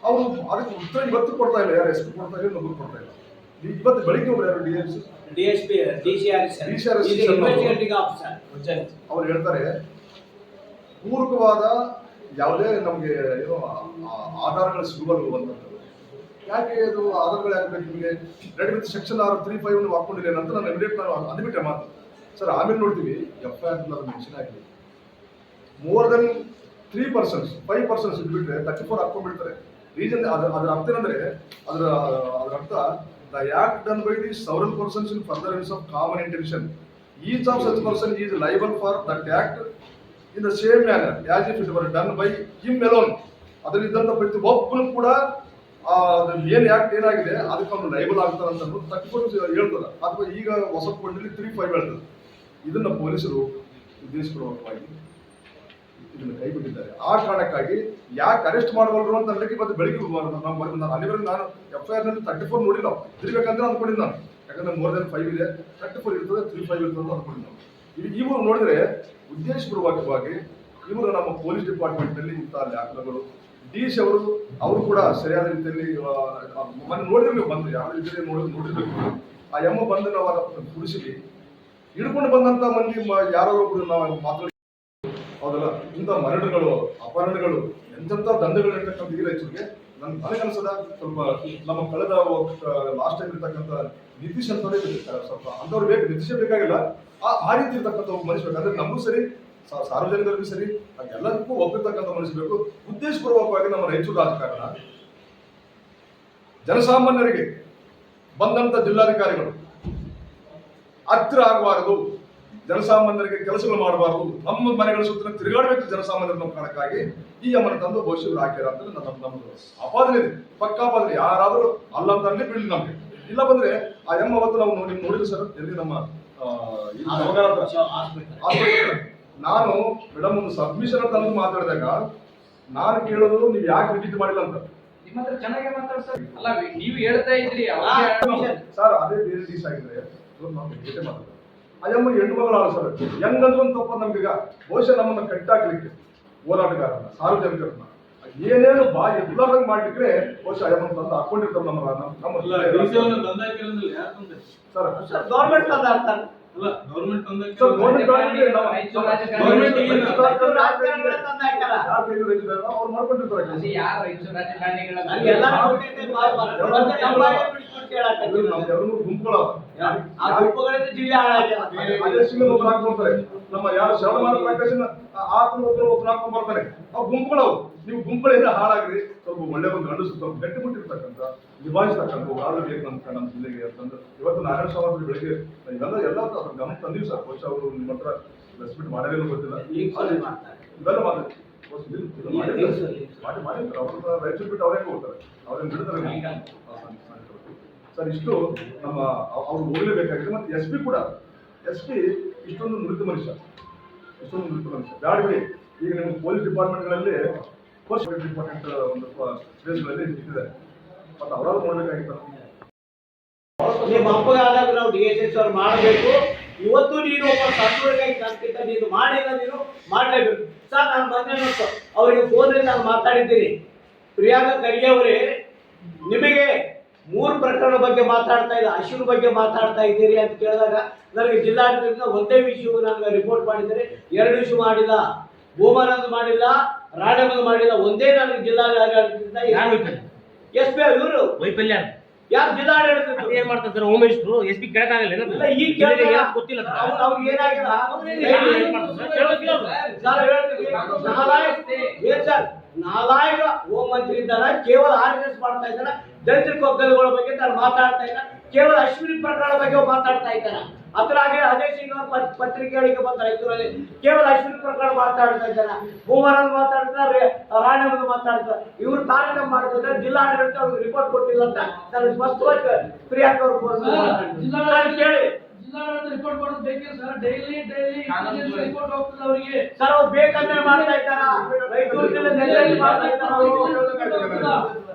ಅವರು ಅದಕ್ಕೆ ಉತ್ತರ ಇವತ್ತು ಕೊಡ್ತಾ ಇಲ್ಲ. ಯಾರು SP ಕೊಡ್ತಾ ಇಲ್ಲ, ನಮಗೂ ಕೊಡ್ತಾ ಇಲ್ಲ. ಇವತ್ತು ಬೆಳಿಗ್ಗೆ ಒಬ್ರು ಯಾರು ಅವ್ರು ಹೇಳ್ತಾರೆ, ಪೂರಕವಾದ ಯಾವುದೇ ನಮಗೆ ಏನು ಆಧಾರಗಳು ಸಿಗುವಂಥದ್ದು. ಯಾಕೆ ಇದು ಆಧಾರಗಳು ಯಾಕೆ ಬೇಕು ನಿಮಗೆ? ರೆಡಿ ವಿತ್ ಸೆಕ್ಷನ್ 3(5) ಹಾಕೊಂಡಿಲ್ಲ ಅಂತ ನಾನು ಇಮಿಡಿಯೇಟ್ ಅಂದ್ಬಿಟ್ಟೆ ಮಾತು ಸರ್. ಆಮೇಲೆ ನೋಡ್ತೀವಿ FIR ಮೆನ್ಷನ್ ಆಗಿದೆ. ಮೋರ್ ದೆನ್ 3%, 5% ಇಟ್ಬಿಟ್ರೆ 34 ಹಾಕೊಂಡ್ಬಿಡ್ತಾರೆ. ರೀಸನ್ ಅದರ ಅರ್ಥ ಏನಂದ್ರೆ ಅದರ ಅರ್ಥ the act done by the several persons in furtherance of common intention, each of such person is liable for that act in the same manner as if it were done by him alone. ಅದರಲ್ಲಿದ್ದಂಥ ಪ್ರತಿ ಒಬ್ಬನು ಕೂಡ ಏನು act ಏನಾಗಿದೆ ಅದಕ್ಕೆ ಅವನು liable ಆಗ್ತಾರೆ ಅಂತ 34 ಹೇಳ್ತದೆ. ಅಥವಾ ಈಗ ಹೊಸ ಕೊಂಡಿಲಿ 3(5) ಹೇಳ್ತದೆ. ಇದನ್ನ ಪೊಲೀಸರು ಉದ್ದೇಶಪೂರ್ವಕವಾಗಿ ಇದನ್ನು ಕೈ ಬಿಟ್ಟಿದ್ದಾರೆ. ಆ ಕಾರಣಕ್ಕಾಗಿ ಯಾಕೆ ಅರೆಸ್ಟ್ ಮಾಡಬಲ್ಲರು ಅಂತ ಅನ್ಲಿಕ್ಕೆ ಇವತ್ತು ಬೆಳಿಗ್ಗೆ ಅಲ್ಲಿವರೆಗೂ ನಾನು FIR ನಲ್ಲಿ 34 ನೋಡಿಲ್ಲ. ತಿರ್ಬೇಕಂದ್ರೆ ಅಂದ್ಕೊಂಡಿದ್ದು ನಾನು. ಯಾಕಂದ್ರೆ ಮೋರ್ ದೆನ್ 5 ಇದೆ, 34 ಇರ್ತದೆ, 3(5) ಇರ್ತದೆ ಅಂತ ಅಂದ್ಕೊಂಡಿದ್ದು ನಾವು. ಇವರು ನೋಡಿದ್ರೆ ಉದ್ದೇಶಪೂರ್ವಕವಾಗಿ ಇವರು ನಮ್ಮ ಪೊಲೀಸ್ ಡಿಪಾರ್ಟ್ಮೆಂಟ್ ನಲ್ಲಿ ಇಂತಹ ದಾಖಲೆಗಳು DC ಅವರು ಕೂಡ ಸರಿಯಾದ ರೀತಿಯಲ್ಲಿ ಮನೆ ನೋಡಿರ್ಬೇಕು, ಬಂದು ಯಾವ ರೀತಿಯಲ್ಲಿ ನೋಡಿರ್ಬೇಕು. ಆ ಬಂದು ನಾವು ಕುಡಿಸಿ ಹಿಡ್ಕೊಂಡು ಬಂದಂತ ಮಂದಿ ಯಾರೋ ಒಬ್ರು ನಾವು ಮಾತಾಡಿ ಹೌದಲ್ಲ, ಇಂಥ ಮರಳುಗಳು ಅಪಹರಣಗಳು ಎಂತೆಂಥ ದಂಧೆಗಳು ಇರ್ತಕ್ಕಂಥ ಈ ರೈತರಿಗೆ ನನಗೆ ಅನ್ಸದ ಸ್ವಲ್ಪ ನಮ್ಮ ಕಳೆದ ಲಾಸ್ಟ್ ಟೈಮ್ ಇರ್ತಕ್ಕಂಥ ನಿತೀಶ್ ಅಂತವರೇ ಸ್ವಲ್ಪ ಅಂಥವ್ರು ಬೇಕು. ನಿತೀಶೇ ಬೇಕಾಗಿಲ್ಲ, ಆ ರೀತಿ ಇರ್ತಕ್ಕಂಥ ಮನುಷ್ಯ ಬೇಕು. ಅಂದ್ರೆ ನಮಗೂ ಸರಿ, ಸಾರ್ವಜನಿಕರಿಗೂ ಸರಿ, ಎಲ್ಲದಕ್ಕೂ ಒಪ್ಪಿರ್ತಕ್ಕಂಥ ಮನುಷ್ಯ ಬೇಕು. ಉದ್ದೇಶಪೂರ್ವಕವಾಗಿ ನಮ್ಮ ರಾಯಚೂರು ರಾಜಕಾರಣ ಜನಸಾಮಾನ್ಯರಿಗೆ ಬಂದಂತ ಜಿಲ್ಲಾಧಿಕಾರಿಗಳು ಹತ್ತಿರ ಆಗಬಾರದು, ಜನಸಾಮಾನ್ಯರಿಗೆ ಕೆಲಸಗಳು ಮಾಡಬಾರದು, ನಮ್ಮ ಮನೆಗಳ ಸುತ್ತ ತಿರುಗಾಡಬೇಕು ಜನಸಾಮಾನ್ಯರ ನಮ್ಮ ಕಾರಣಕ್ಕಾಗಿ ಈ ಅಮ್ಮನ ತಂದು ಬಹುಶಃ ಹಾಕ್ಯಾರ ಅಂತ ನಮ್ಮದು ಆಪಾದನೆ ಇದೆ, ಪಕ್ಕಾಪಾದನೆ. ಯಾರಾದರೂ ಅಲ್ಲ ಅಂತ ಬಿಡ್ಲಿ ನಮ್ಗೆ. ಇಲ್ಲ ಬಂದ್ರೆ ಆ ಎಮ್ಮ ಅವತ್ತು ನಾವು ನೋಡಿದ್ವಿ ಸರ್ ಎಲ್ಲಿ ನಮ್ಮ ನಾನು ಮೇಡಮ್ ಒಂದು ಸಬ್ಮಿಷನ್ ಅಂತ ಅಂದು ಮಾತಾಡಿದಾಗ ನಾನು ಕೇಳೋದು ನೀವು ಯಾಕೆ ವಿಜಿಟ್ ಮಾಡಿಲ್ಲ ಅಂತ ನಿಮ್ಮ ಹತ್ರ ಚೆನ್ನಾಗಿ ಮಾತಾಡ್ತಾರೆ ಅಲ್ಲ ನೀವು ಹೇಳ್ತಾ ಇದ್ರಿ ಸರ್ ಅದೇ ಬೇರೆ ದಿವಸ ಆಗಿದ್ರೆ ಮಾತಾಡ್ತಾರೆ ಅಯ್ಯಮ್ಮ ಹೆಣ್ಣು ಮಗಳ ಸರ್ ಹೆಂಗಂದ್ರೆ ಒಂದು ತಪ್ಪ ನಮ್ಗೀಗ ಬಹುಶಃ ನಮ್ಮನ್ನ ಕಟ್ಟಾಕ್ಲಿಕ್ಕೆ ಹೋರಾಟಗಾರನ ಸಾರ್ವಜನಿಕರನ್ನ ಏನೇನು ಬಾಯಿ ಉಲ್ಲಾರಂಗ್ ಮಾಡ್ಲಿಕ್ಕೆ ಬಹುಶಃ ಅಯ್ಯಮ್ಮನ ತಂದು ಹಾಕೊಂಡಿರ್ತಾರೆ ನಮ್ಮ ಸರ್ ಗೌರ್ಮೆಂಟ್ ತಂದ ಹಾಕ್ತಾರೆ ಅಲ್ಲ ಗೌರ್ಮೆಂಟ್ ತಂದ ಅವ್ರು ಮಾಡ್ಕೊಂಡಿರ್ತಾರೆ ಗುಂಪುಗಳು ಜಿಲ್ಲೆ ಹಾಕೊಂತಾರೆ ನಮ್ಮ ಯಾರು ಶರಣ ಪ್ರಕಾಶನ ಆತನ ಒಬ್ಬರು ಹಾಕೊಂಡ್ ಬರ್ತಾರೆ ಅವ್ ಗುಂಪುಗಳು ನೀವು ಗುಂಪುಗಳಿಂದ ಹಾಳಾಗ್ರಿ ಸ್ವಲ್ಪ ಒಳ್ಳೆ ಒಂದು ಗಂಡಸು ಸ್ವಲ್ಪ ಗಟ್ಟಿ ಮುಟ್ಟಿರ್ತಕ್ಕಂಥ ನಿಭಾಯಿಸ್ತಕ್ಕಂಥ ಆರ್ಡರ್ ಬೇಕು ನಮ್ಮ ಜಿಲ್ಲೆಗೆ ಅಂತಂದ್ರೆ ಇವತ್ತು ನಾರಾಯಣ ಸ್ವಾಮಿ ಬೆಳಿಗ್ಗೆ ಇವೆಲ್ಲ ಎಲ್ಲ ಗಮನ ತಂದೀವಿ ಸರ್ ಬಹುಶಃ ಅವರು ನಿಮ್ಮ ಹತ್ರ ರೆಸ್ಪೆಕ್ಟ್ ಮಾಡಲೇನೋ ಗೊತ್ತಿಲ್ಲ ಇವೆಲ್ಲ ಮಾಡಿರ್ತಾರೆ ಅವ್ರನ್ನ ರೈತರು ಬಿಟ್ಟು ಅವರೇ ಹೋಗ್ತಾರೆ ಅವ್ರೇನು ಬಿಡ್ತಾರೆ ಸರ್ ಇಷ್ಟು ನಮ್ಮ ಅವ್ರು ಹೋಗ್ಲೇಬೇಕಾಗಿದೆ ಮತ್ತೆ ಎಸ್ ಪಿ ಕೂಡ ಎಸ್ ಪಿ ಇಷ್ಟೊಂದು ನುರಿತ ಮನುಷ್ಯ ಬ್ಯಾಡ ಬಿಡಿ ಈಗ ನಿಮ್ಮ ಪೊಲೀಸ್ ಡಿಪಾರ್ಟ್ಮೆಂಟ್ಗಳಲ್ಲಿ ಡಿಪಾರ್ಟ್ಮೆಂಟ್ ಒಂದು ಪ್ಲೇಸ್ಗಳಲ್ಲಿ ಇಟ್ಟಿದ್ದಾರೆ ಮತ್ತೆ ಅವರಾದ್ರು ನೋಡ್ಬೇಕಾಗಿತ್ತು ನಿಮ್ಮ ಅಪ್ಪಗಾದಾಗ ನಾವು DSS ಅವ್ರು ಮಾಡಬೇಕು. ಇವತ್ತು ನೀನು ಒಬ್ಬ ಸಚಿವರಿಗಾಗಿ ಕಾಣ್ತಿದ್ದ ನೀನು ಮಾಡಿಲ್ಲ, ನೀನು ಮಾಡಲೇಬೇಕು ಸರ್. ನಾನು ಬಂದೆ ನೋಡ್ತು ಅವರಿಗೆ ಫೋನಲ್ಲಿ ನಾನು ಮಾತಾಡಿದ್ದೀನಿ. ಪ್ರಿಯಾಂಕಾ ಖರ್ಗೆ ಅವರೇ, ನಿಮಗೆ 3 ಪ್ರಕರಣ ಬಗ್ಗೆ ಮಾತಾಡ್ತಾ ಇಲ್ಲ, ಅಶ್ವಿನ ಬಗ್ಗೆ ಮಾತಾಡ್ತಾ ಇದ್ದೀರಿ ಅಂತ ಕೇಳಿದಾಗ ನನಗೆ ಜಿಲ್ಲಾಡಳಿತದಿಂದ ಒಂದೇ ವಿಷಯ ನನಗೆ ರಿಪೋರ್ಟ್ ಮಾಡಿದರೆ 2 ವಿಷಯ ಮಾಡಿಲ್ಲ, ಗೋಮಾನಂದ್ ಮಾಡಿಲ್ಲ, ರಾಣೆಮಂದ್ ಮಾಡಿಲ್ಲ, ಒಂದೇ ನನಗೆ ಜಿಲ್ಲಾಡಳಿತದಿಂದ ಎಸ್ ಪಿ ಇವರು ವೈಫಲ್ಯ ಯಾರು ಜಿಲ್ಲಾಡಳಿತ ಏನ್ ಮಾಡ್ತಾರೆ sir? Home minister S P ಕೇಳಕ್ಕಾಗಲ್ಲ ಈ ಗೊತ್ತಿಲ್ಲ ಅವ್ರಿಗೆ ಏನಾಗಿಲ್ಲ ಸರ್. ನಾಲಾಯಕ ಹೋಮ್ ಮಂತ್ರಿ ಇದ್ದಾರ, ಕೇವಲ RSS ಮಾಡ್ತಾ ಇದ್ದಾರ, ದಲಿತರ ಒಕ್ಕಲುಗಳ ಬಗ್ಗೆ ನಾನು ಮಾತಾಡ್ತಾ ಇದ್ದಾನೆ, ಕೇವಲ ಅಶ್ವಿನಿ ಪ್ರಕರಣ ಬಗ್ಗೆ ಮಾತಾಡ್ತಾ ಇದ್ದಾನೆ. ಅದರಾಗೆ ಅಜಯ್ ಸಿಂಗ್ ಅವರ ಪತ್ರಿಕೆಗಳಿಗೆ ಬಂದ ರೈತರಲ್ಲಿ ಕೇವಲ ಅಶ್ವಿನಿ ಪ್ರಕರಣ ಮಾತಾಡ್ತಾ ಇದ್ದಾನೆ, ಭೂಮರನ್ನು ಮಾತಾಡ್ತಾರೆ, ರಾಣೆಮಂದು ಮಾತಾಡ್ತಾರೆ. ಇವರು ತಾರತಮ್ಯ ಮಾಡ್ತಿದ್ರೆ ಜಿಲ್ಲಾಡಳಿತ ಅವ್ರಿಗೆ ರಿಪೋರ್ಟ್ ಕೊಟ್ಟಿಲ್ಲ ಅಂತ ನಾನು ಸ್ಪಷ್ಟವಾಗಿ ಪ್ರಿಯಾಂಕಾ ಅವರು ಕೇಳಿ ಜಿಲ್ಲಾಡಳಿತ ರಿಪೋರ್ಟ್ ಕೊಡೋದು ಬೇಕಿಲ್ಲ ಸರ್. ಡೈಲಿ ರಿಪೋರ್ಟ್ ಹೋಗ್ತದೆ ಅವರಿಗೆ ಸರ್. ಅವ್ರು ಬೇಕಂದ್ರೆ ಮಾಡ್ತಾ ಇದ್ದಾರ. ರಾಯಚೂರು ಜಿಲ್ಲೆ ನೆಲೆಯಲ್ಲಿ ಮಾಡ್ತಾ ಇದ್ದಾರೆ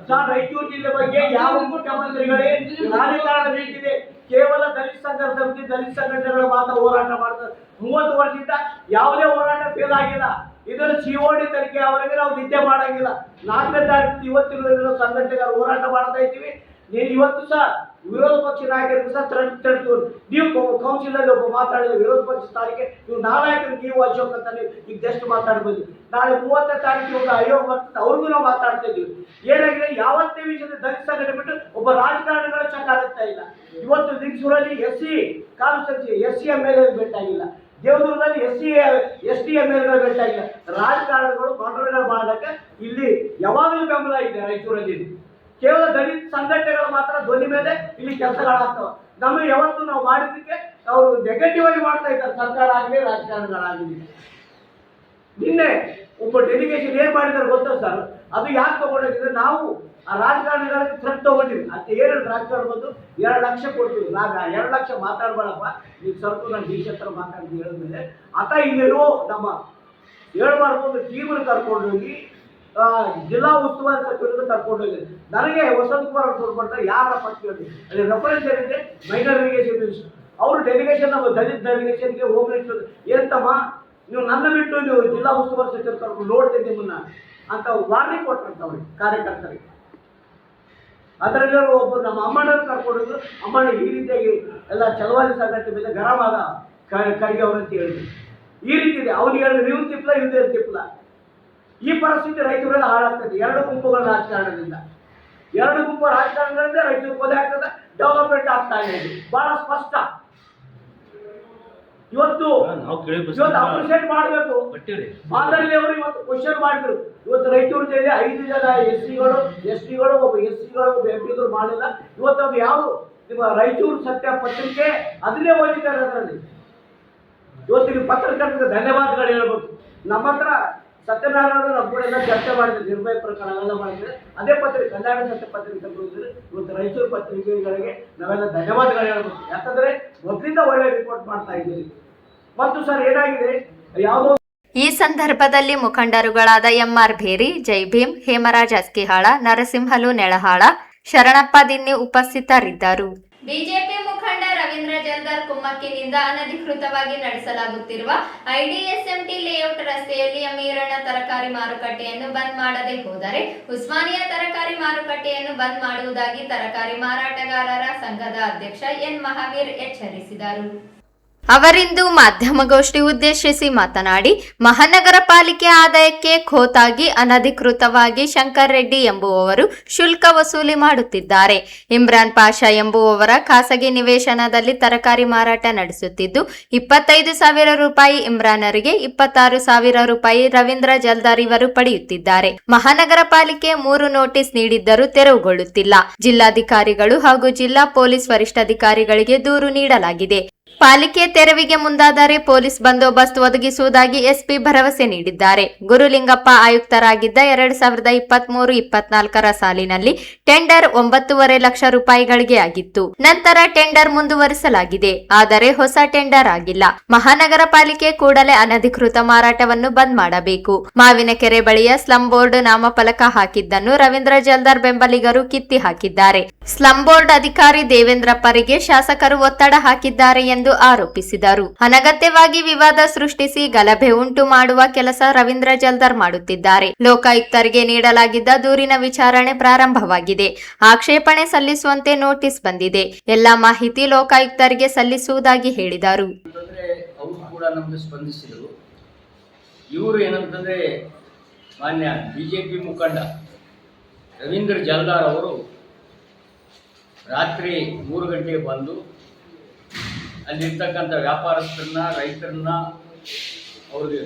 ಸರ್. ರಾಯಚೂರು ಜಿಲ್ಲೆ ಬಗ್ಗೆ ಯಾವ ಮುಖ್ಯಮಂತ್ರಿಗಳೇ ರಾಜಕಾರಣ ಬೇಕಿದೆ. ಕೇವಲ ದಲಿತ ಸಂಘರ್ಷ ಸಮಿತಿ, ದಲಿತ ಸಂಘಟನೆಗಳ ಮಾತ್ರ ಹೋರಾಟ ಮಾಡ್ತಾರೆ. 30 ವರ್ಷದಿಂದ ಯಾವುದೇ ಹೋರಾಟ ಫೇಲ್ ಆಗಿಲ್ಲ. ಇದರ COD ತನಿಖೆ ಅವರಿಗೆ ನಾವು ನಿದ್ದೆ ಮಾಡಂಗಿಲ್ಲ. 4ನೇ ತಾರೀಕು ಇವತ್ತಿನ ಸಂಘಟನೆಗಳು ಹೋರಾಟ ಮಾಡ್ತಾ ಇದ್ದೀವಿ. ನೀನು ಇವತ್ತು ಸಹ ವಿರೋಧ ಪಕ್ಷ ನಾಯಕರಿಗೂ ಸಹ ನೀವು ಕೌನ್ಸಿಲಲ್ಲಿ ಒಬ್ಬ ಮಾತಾಡಿದ ವಿರೋಧ ಪಕ್ಷ ತಾರೀಕೆ ನೀವು ನಾಯಕರು ನೀವು ಅಶೋಕ್ ಅಂತ ನೀವು ಈಗ ಜಸ್ಟ್ ಮಾತಾಡ್ಬೋದು. ನಾಳೆ 30ನೇ ತಾರೀಕು ಒಂದು ಆಯೋಗ ಬರ್ತದೆ, ಅವ್ರಿಗೂ ನಾವು ಮಾತಾಡ್ತಾ ಇದ್ದೀವಿ. ಏನಾಗಿದೆ, ಯಾವತ್ತೇ ವಿಷಯದ ದಲಿತ ಸಂಘಟನೆ ಬಿಟ್ಟು ಒಬ್ಬ ರಾಜಕಾರಣಿಗಳ ಚಕ್ಕಾಗುತ್ತಾ ಇಲ್ಲ. ಇವತ್ತು ಲಿಂಗಸೂರಲ್ಲಿ SC constituency SC MLA ಭೇಟಿಯಾಗಿಲ್ಲ, ದೇವದುರ್ಗದಲ್ಲಿ ST MLA ಭೇಟಿಯಾಗಿಲ್ಲ. ರಾಜಕಾರಣಿಗಳು ಮಂಡಳಿಗಳು ಮಾಡಕ್ಕೆ ಇಲ್ಲಿ ಯಾವಾಗಲೂ ಬೆಂಬಲ ಇದೆ. ರಾಯಚೂರಲ್ಲಿ ಕೇವಲ ದಲಿತ ಸಂಘಟನೆಗಳು ಮಾತ್ರ ಧ್ವನಿ ಮೇಲೆ ಇಲ್ಲಿ ಕೆಲಸಗಳಾಗ್ತವೆ. ನಮಗೆ ಯಾವತ್ತು ನಾವು ಮಾಡಿದ್ದಕ್ಕೆ ಅವರು ನೆಗೆಟಿವ್ ಆಗಿ ಮಾಡ್ತಾ ಇದ್ದಾರೆ, ಸರ್ಕಾರ ಆಗಲಿ ರಾಜಕಾರಣಿಗಳಾಗಲಿ. ನಿನ್ನೆ ಒಬ್ಬ ಡೆಲಿಗೇಷನ್ ಏನ್ ಮಾಡಿದ್ದಾರೆ ಗೊತ್ತಾ ಸರ್? ಅದು ಯಾಕೆ ತಗೊಂಡಿದ್ರೆ ನಾವು ಆ ರಾಜಕಾರಣಿಗಳಿಗೆ ಥ್ರೆಟ್ ತಗೊಂಡಿವಿ ಅಂತ ಏನು ರಾಜಕಾರಣ ಬಂದು 2 ಲಕ್ಷ ಕೊಡ್ತೀವಿ. ನಾಗ 2 ಲಕ್ಷ ಮಾತಾಡ್ಬೇಡಪ್ಪ, ನೀವು ಸ್ವಲ್ಪ ನಾನು DC ಹತ್ರ ಮಾತಾಡ್ತೀವಿ ಹೇಳಿದ್ಮೇಲೆ ಆತ ಇಲ್ಲಿರೋ ನಮ್ಮ ಹೇಳ್ಬಾರ್ದು ಟೀಮನ್ನು ಕರ್ಕೊಂಡು ಹೋಗಿ ಜಿಲ್ಲಾ ಉಸ್ತುವಾರಿ ಸಚಿವರಿಂದ ಕರ್ಕೊಂಡು ಹೋಗಿದೆ. ನನಗೆ ವಸಂತ್ ಕುಮಾರ್ ಅವರು ಕೊಡ್ತಾರೆ, ಯಾರ ಪಟ್ಟಿ ಅಲ್ಲಿ ರೆಫರೆನ್ಸ್ ಏನಿದೆ, ಮೈನರ್ ಇರಿಗೇಷನ್ ಮಿನಿಸ್ಟರ್ ಅವರು ಡೆಲಿಗೇಷನ್, ನಮ್ಮ ದಲಿತ ಡೆಲಿಗೇಷನ್ಗೆ ಹೋಮ್ ಮಿನಿಸ್ಟರ್ ಏನಂತಮ್ಮ ನೀವು ನನ್ನ ಬಿಟ್ಟು ನೀವು ಜಿಲ್ಲಾ ಉಸ್ತುವಾರಿ ಸಚಿವರು ಕರ್ಕೊಂಡು ನೋಡ್ತೀನಿ ನಿಮ್ಮನ್ನ ಅಂತ ವಾರ್ನಿಂಗ್ ಕೊಟ್ಟಂತ ಅವ್ರಿಗೆ ಕಾರ್ಯಕರ್ತರಿಗೆ. ಅದರಲ್ಲಿ ಒಬ್ಬರು ನಮ್ಮ ಅಮ್ಮಣ್ಣನ್ನು ಕರ್ಕೊಂಡಿದ್ರು. ಅಮ್ಮಣ್ಣ ಈ ರೀತಿಯಾಗಿ ಎಲ್ಲ ಚಲವಾದಿ ಸಂಘಟನೆ ಮೇಲೆ ಗರಂ ಆದ ಖರ್ಗೆ ಅವರಂತ ಹೇಳಿದ್ರು. ಈ ರೀತಿ ಇದೆ. ಅವ್ರಿಗೆ ಹೇಳಿದ್ರು ನೀವು ತಿಪ್ಪಲ, ಇವ್ದೇ ತಿಪ್ಪಲ. ಈ ಪರಿಸ್ಥಿತಿ ರೈತರಲ್ಲಿ ಹಾಳಾಗ್ತದೆ 2 ಗುಂಪುಗಳ ರಾಜಕಾರಣದಿಂದ. 2 ಗುಂಪು ರಾಜಕಾರಣಗಳಿಂದ ರೈತರು ಕೊಲೆ ಆಗ್ತದೆ, ಡೆವಲಪ್ಮೆಂಟ್ ಆಗ್ತಾ ಇದೆ. ಬಹಳ ಸ್ಪಷ್ಟ. ಇವತ್ತು ಅಪ್ರಿಷಿಯೇಟ್ ಮಾಡಬೇಕು. ಮಾದರಿ ಅವರು ಇವತ್ತು ಕ್ವಶನ್ ಮಾಡಿದ್ರು. ಇವತ್ತು ರಾಯಚೂರು ಜಿಲ್ಲೆ 5 ಜನ SCಗಳು, STಗಳು, ಒಬ್ಬ SCಗಳು, ಒಬ್ಬ MP ಮಾಡಿಲ್ಲ. ಇವತ್ತು ಅದು ಯಾವ ನಿಮ್ಮ ರಾಯಚೂರು ಸತ್ಯ ಪತ್ರಿಕೆ ಅದನ್ನೇ ಓದಿದ್ದಾರೆ. ಅದರಲ್ಲಿ ಇವತ್ತು ನೀವು ಪತ್ರಕರ್ತರಿಗೆ ಧನ್ಯವಾದಗಳು ಹೇಳ್ಬೇಕು. ನಮ್ಮ ಹತ್ರ ಸತ್ಯನಾರಾಯಣ ನಮ್ಮ ಕೂಡ ಎಲ್ಲ ಚರ್ಚೆ ಮಾಡಿದ್ರೆ ನಿರ್ಭಯ ಪ್ರಕರಣ ಎಲ್ಲ ಮಾಡಿದ್ರೆ ಅದೇ ಪತ್ರಿಕೆ ಕಲ್ಯಾಣ ಸತ್ಯ ಪತ್ರಿಕೆ ಇವತ್ತು ರಾಯಚೂರು ಪತ್ರಿಕೆಗಳಿಗೆ ನಾವೆಲ್ಲ ಧನ್ಯವಾದಗಳು ಹೇಳ್ಬೇಕು. ಯಾಕಂದ್ರೆ ಮೊದಲಿಂದ ಒಳ್ಳೆ ರಿಪೋರ್ಟ್ ಮಾಡ್ತಾ ಇದ್ದೀರಿ. ಮತ್ತು ಸರ್ ಏನಾಗಿದೆ, ಯಾವುದೋ ಈ ಸಂದರ್ಭದಲ್ಲಿ ಮುಖಂಡರುಗಳಾದ ಎಂಆರ್ ಭೇರಿ, ಜೈ ಭೀಮ್, ಹೇಮರಾಜ್ ಅಸ್ಕಿಹಾಳ, ನರಸಿಂಹಲು ನೆಳಹಾಳ, ಶರಣಪ್ಪ ದಿನ್ನಿ ಉಪಸ್ಥಿತರಿದ್ದರು. ಬಿಜೆಪಿ ಮುಖಂಡ ರವೀಂದ್ರ ಜಲ್ದಾರ್ ಕುಮ್ಮಕ್ಕಿನಿಂದ ಅನಧಿಕೃತವಾಗಿ ನಡೆಸಲಾಗುತ್ತಿರುವ ಐಡಿಎಸ್ಎಂಟಿ ಲೇಔಟ್ ರಸ್ತೆಯಲ್ಲಿ ಮೀರಣ ತರಕಾರಿ ಮಾರುಕಟ್ಟೆಯನ್ನು ಬಂದ್ ಮಾಡದೆ ಹೋದರೆ ಉಸ್ಮಾನಿಯಾ ತರಕಾರಿ ಮಾರುಕಟ್ಟೆಯನ್ನು ಬಂದ್ ಮಾಡುವುದಾಗಿ ತರಕಾರಿ ಮಾರಾಟಗಾರರ ಸಂಘದ ಅಧ್ಯಕ್ಷ ಎನ್ ಮಹಾವೀರ್ ಎಚ್ಚರಿಸಿದರು. ಅವರಿಂದು ಮಾಧ್ಯಮಗೋಷ್ಠಿ ಉದ್ದೇಶಿಸಿ ಮಾತನಾಡಿ, ಮಹಾನಗರ ಪಾಲಿಕೆ ಆದಾಯಕ್ಕೆ ಖೋತಾಗಿ ಅನಧಿಕೃತವಾಗಿ ಶಂಕರ್ ರೆಡ್ಡಿ ಎಂಬುವವರು ಶುಲ್ಕ ವಸೂಲಿ ಮಾಡುತ್ತಿದ್ದಾರೆ. ಇಮ್ರಾನ್ ಪಾಷಾ ಎಂಬುವವರ ಖಾಸಗಿ ನಿವೇಶನದಲ್ಲಿ ತರಕಾರಿ ಮಾರಾಟ ನಡೆಸುತ್ತಿದ್ದು 25,000 ರೂಪಾಯಿ ಇಮ್ರಾನರಿಗೆ, 26,000 ರೂಪಾಯಿ ರವೀಂದ್ರ ಜಲ್ದಾರ್ ಇವರು ಪಡೆಯುತ್ತಿದ್ದಾರೆ. ಮಹಾನಗರ ಪಾಲಿಕೆ 3 ನೋಟಿಸ್ ನೀಡಿದ್ದರೂ ತೆರವುಗೊಳ್ಳುತ್ತಿಲ್ಲ. ಜಿಲ್ಲಾಧಿಕಾರಿಗಳು ಹಾಗೂ ಜಿಲ್ಲಾ ಪೊಲೀಸ್ ವರಿಷ್ಠಾಧಿಕಾರಿಗಳಿಗೆ ದೂರು ನೀಡಲಾಗಿದೆ. ಪಾಲಿಕೆ ತೆರವಿಗೆ ಮುಂದಾದರೆ ಪೊಲೀಸ್ ಬಂದೋಬಸ್ತ್ ಒದಗಿಸುವುದಾಗಿ ಎಸ್ಪಿ ಭರವಸೆ ನೀಡಿದ್ದಾರೆ. ಗುರುಲಿಂಗಪ್ಪ ಆಯುಕ್ತರಾಗಿದ್ದ 2023-24 ಸಾಲಿನಲ್ಲಿ ಟೆಂಡರ್ 9.5 ಲಕ್ಷ ರೂಪಾಯಿಗಳಿಗೆ ಆಗಿತ್ತು. ನಂತರ ಟೆಂಡರ್ ಮುಂದುವರಿಸಲಾಗಿದೆ. ಆದರೆ ಹೊಸ ಟೆಂಡರ್ ಆಗಿಲ್ಲ. ಮಹಾನಗರ ಪಾಲಿಕೆ ಕೂಡಲೇ ಅನಧಿಕೃತ ಮಾರಾಟವನ್ನು ಬಂದ್ ಮಾಡಬೇಕು. ಮಾವಿನಕೆರೆ ಬಳಿಯ ಸ್ಲಂ ಬೋರ್ಡ್ ನಾಮಫಲಕ ಹಾಕಿದ್ದನ್ನು ರವೀಂದ್ರ ಜಲ್ದಾರ್ ಬೆಂಬಲಿಗರು ಕಿತ್ತಿ ಹಾಕಿದ್ದಾರೆ. ಸ್ಲಂ ಬೋರ್ಡ್ ಅಧಿಕಾರಿ ದೇವೇಂದ್ರಪ್ಪರಿಗೆ ಶಾಸಕರು ಒತ್ತಡ ಹಾಕಿದ್ದಾರೆ ಎಂದು ಆರೋಪಿಸಿದರು. ಅನಗತ್ಯವಾಗಿ ವಿವಾದ ಸೃಷ್ಟಿಸಿ ಗಲಭೆ ಉಂಟು ಮಾಡುವ ಕೆಲಸ ರವೀಂದ್ರ ಜಲ್ದಾರ್ ಮಾಡುತ್ತಿದ್ದಾರೆ. ಲೋಕಾಯುಕ್ತರಿಗೆ ನೀಡಲಾಗಿದ್ದ ದೂರಿನ ವಿಚಾರಣೆ ಪ್ರಾರಂಭವಾಗಿದೆ. ಆಕ್ಷೇಪಣೆ ಸಲ್ಲಿಸುವಂತೆ ನೋಟಿಸ್ ಬಂದಿದೆ. ಎಲ್ಲಾ ಮಾಹಿತಿ ಲೋಕಾಯುಕ್ತರಿಗೆ ಸಲ್ಲಿಸುವುದಾಗಿ ಹೇಳಿದರು. ಅವರು ಕೂಡ ನಮಗೆ ಸ್ಪಂದಿಸಿದರು. ಇವರು ಏನಂತಂದ್ರೆ ಮಾನ್ಯ ಬಿಜೆಪಿ ಮುಖಂಡ ರವೀಂದ್ರ ಜಲ್ದಾರ್ ಅವರು ರಾತ್ರಿ 3 ಗಂಟೆಗೆ ಬಂದು ಅಲ್ಲಿರ್ತಕ್ಕಂಥ ವ್ಯಾಪಾರಸ್ಥರನ್ನ, ರೈತರನ್ನ ಅವ್ರಿಗೆ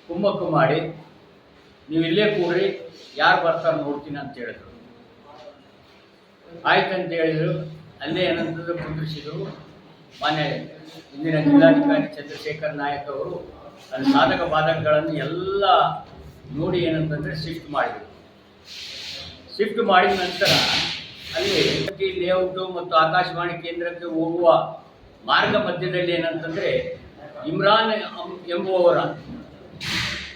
ಕುಮ್ಮಕ್ಕು ಮಾಡಿ, ನೀವು ಇಲ್ಲೇ ಕೂಡ್ರಿ, ಯಾರು ಬರ್ತಾರೆ ನೋಡ್ತೀನಿ ಅಂತ ಹೇಳಿದ್ರು. ಆಯ್ತಂತ ಹೇಳಿದರು. ಅಲ್ಲೇ ಏನಂತಂದ್ರೆ ಕುಂದಿರಿಸಿದರು. ಮಾನ್ಯ ಇಂದಿನ ಜಿಲ್ಲಾಧಿಕಾರಿ ಚಂದ್ರಶೇಖರ್ ನಾಯಕ್ ಅವರು ಅಲ್ಲಿ ಸಾಧಕ ಬಾಧಕಗಳನ್ನು ಎಲ್ಲ ನೋಡಿ ಏನಂತಂದರೆ ಶಿಫ್ಟ್ ಮಾಡಿದರು. ಶಿಫ್ಟ್ ಮಾಡಿದ ನಂತರ ಅಲ್ಲಿ ಲೇಔಟು ಮತ್ತು ಆಕಾಶವಾಣಿ ಕೇಂದ್ರಕ್ಕೆ ಹೋಗುವ ಮಾರ್ಗ ಮಧ್ಯದಲ್ಲಿ ಏನಂತಂದರೆ ಇಮ್ರಾನ್ ಎಂಬುವವರ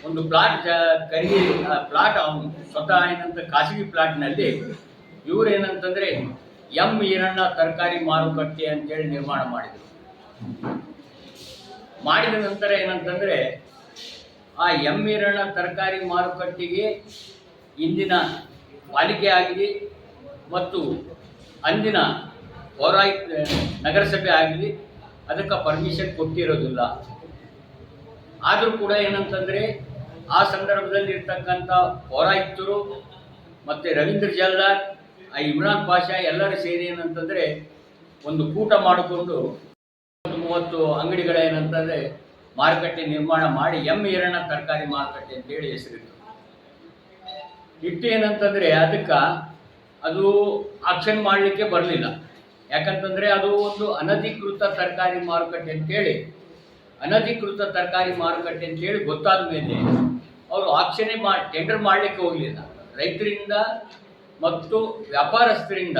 ಒಂದು ಪ್ಲಾಟ್ ಖರೀದಿ ಪ್ಲಾಟ್ ಅವನು ಸ್ವತಃ ಏನಂತ ಖಾಸಗಿ ಪ್ಲಾಟ್ನಲ್ಲಿ ಇವರೇನಂತಂದರೆ ಎಂ ಈರಣ್ಣ ತರಕಾರಿ ಮಾರುಕಟ್ಟೆ ಅಂತೇಳಿ ನಿರ್ಮಾಣ ಮಾಡಿದರು. ಮಾಡಿದ ನಂತರ ಏನಂತಂದರೆ ಆ ಎಂ ಈರಣ್ಣ ತರಕಾರಿ ಮಾರುಕಟ್ಟೆಗೆ ಇಂದಿನ ಪಾಲಿಕೆ ಆಗಲಿ ಮತ್ತು ಅಂದಿನ ಪೌರಾಯುಕ್ತ ನಗರಸಭೆ ಆಗಲಿ ಅದಕ್ಕೆ ಪರ್ಮಿಷನ್ ಕೊಟ್ಟಿರೋದಿಲ್ಲ. ಆದರೂ ಕೂಡ ಏನಂತಂದರೆ ಆ ಸಂದರ್ಭದಲ್ಲಿ ಇರ್ತಕ್ಕಂಥ ಪೌರಾಯುಕ್ತರು ಮತ್ತು ರವೀಂದ್ರ ಜಲ್ದಾರ್, ಆ ಇಮ್ರಾನ್ ಪಾಷಾ ಎಲ್ಲರೂ ಸೇರಿ ಏನಂತಂದರೆ ಒಂದು ಕೂಟ ಮಾಡಿಕೊಂಡು 30 ಅಂಗಡಿಗಳ ಏನಂತಂದರೆ ಮಾರುಕಟ್ಟೆ ನಿರ್ಮಾಣ ಮಾಡಿ ಎಂ ಈರಣ್ಣ ತರಕಾರಿ ಮಾರುಕಟ್ಟೆ ಅಂತೇಳಿ ಹೆಸರಿತ್ತು. ಇಟ್ಟು ಏನಂತಂದರೆ ಅದಕ್ಕೆ ಅದು ಆಕ್ಷನ್ ಮಾಡಲಿಕ್ಕೆ ಬರಲಿಲ್ಲ. ಯಾಕಂತಂದರೆ ಅದು ಒಂದು ಅನಧಿಕೃತ ತರಕಾರಿ ಮಾರುಕಟ್ಟೆ ಅಂತೇಳಿ ಗೊತ್ತಾದ ಮೇಲೆ ಅವರು ಆಕ್ಷನೇ ಟೆಂಡರ್ ಮಾಡಲಿಕ್ಕೆ ಹೋಗಲಿಲ್ಲ. ರೈತರಿಂದ ಮತ್ತು ವ್ಯಾಪಾರಸ್ಥರಿಂದ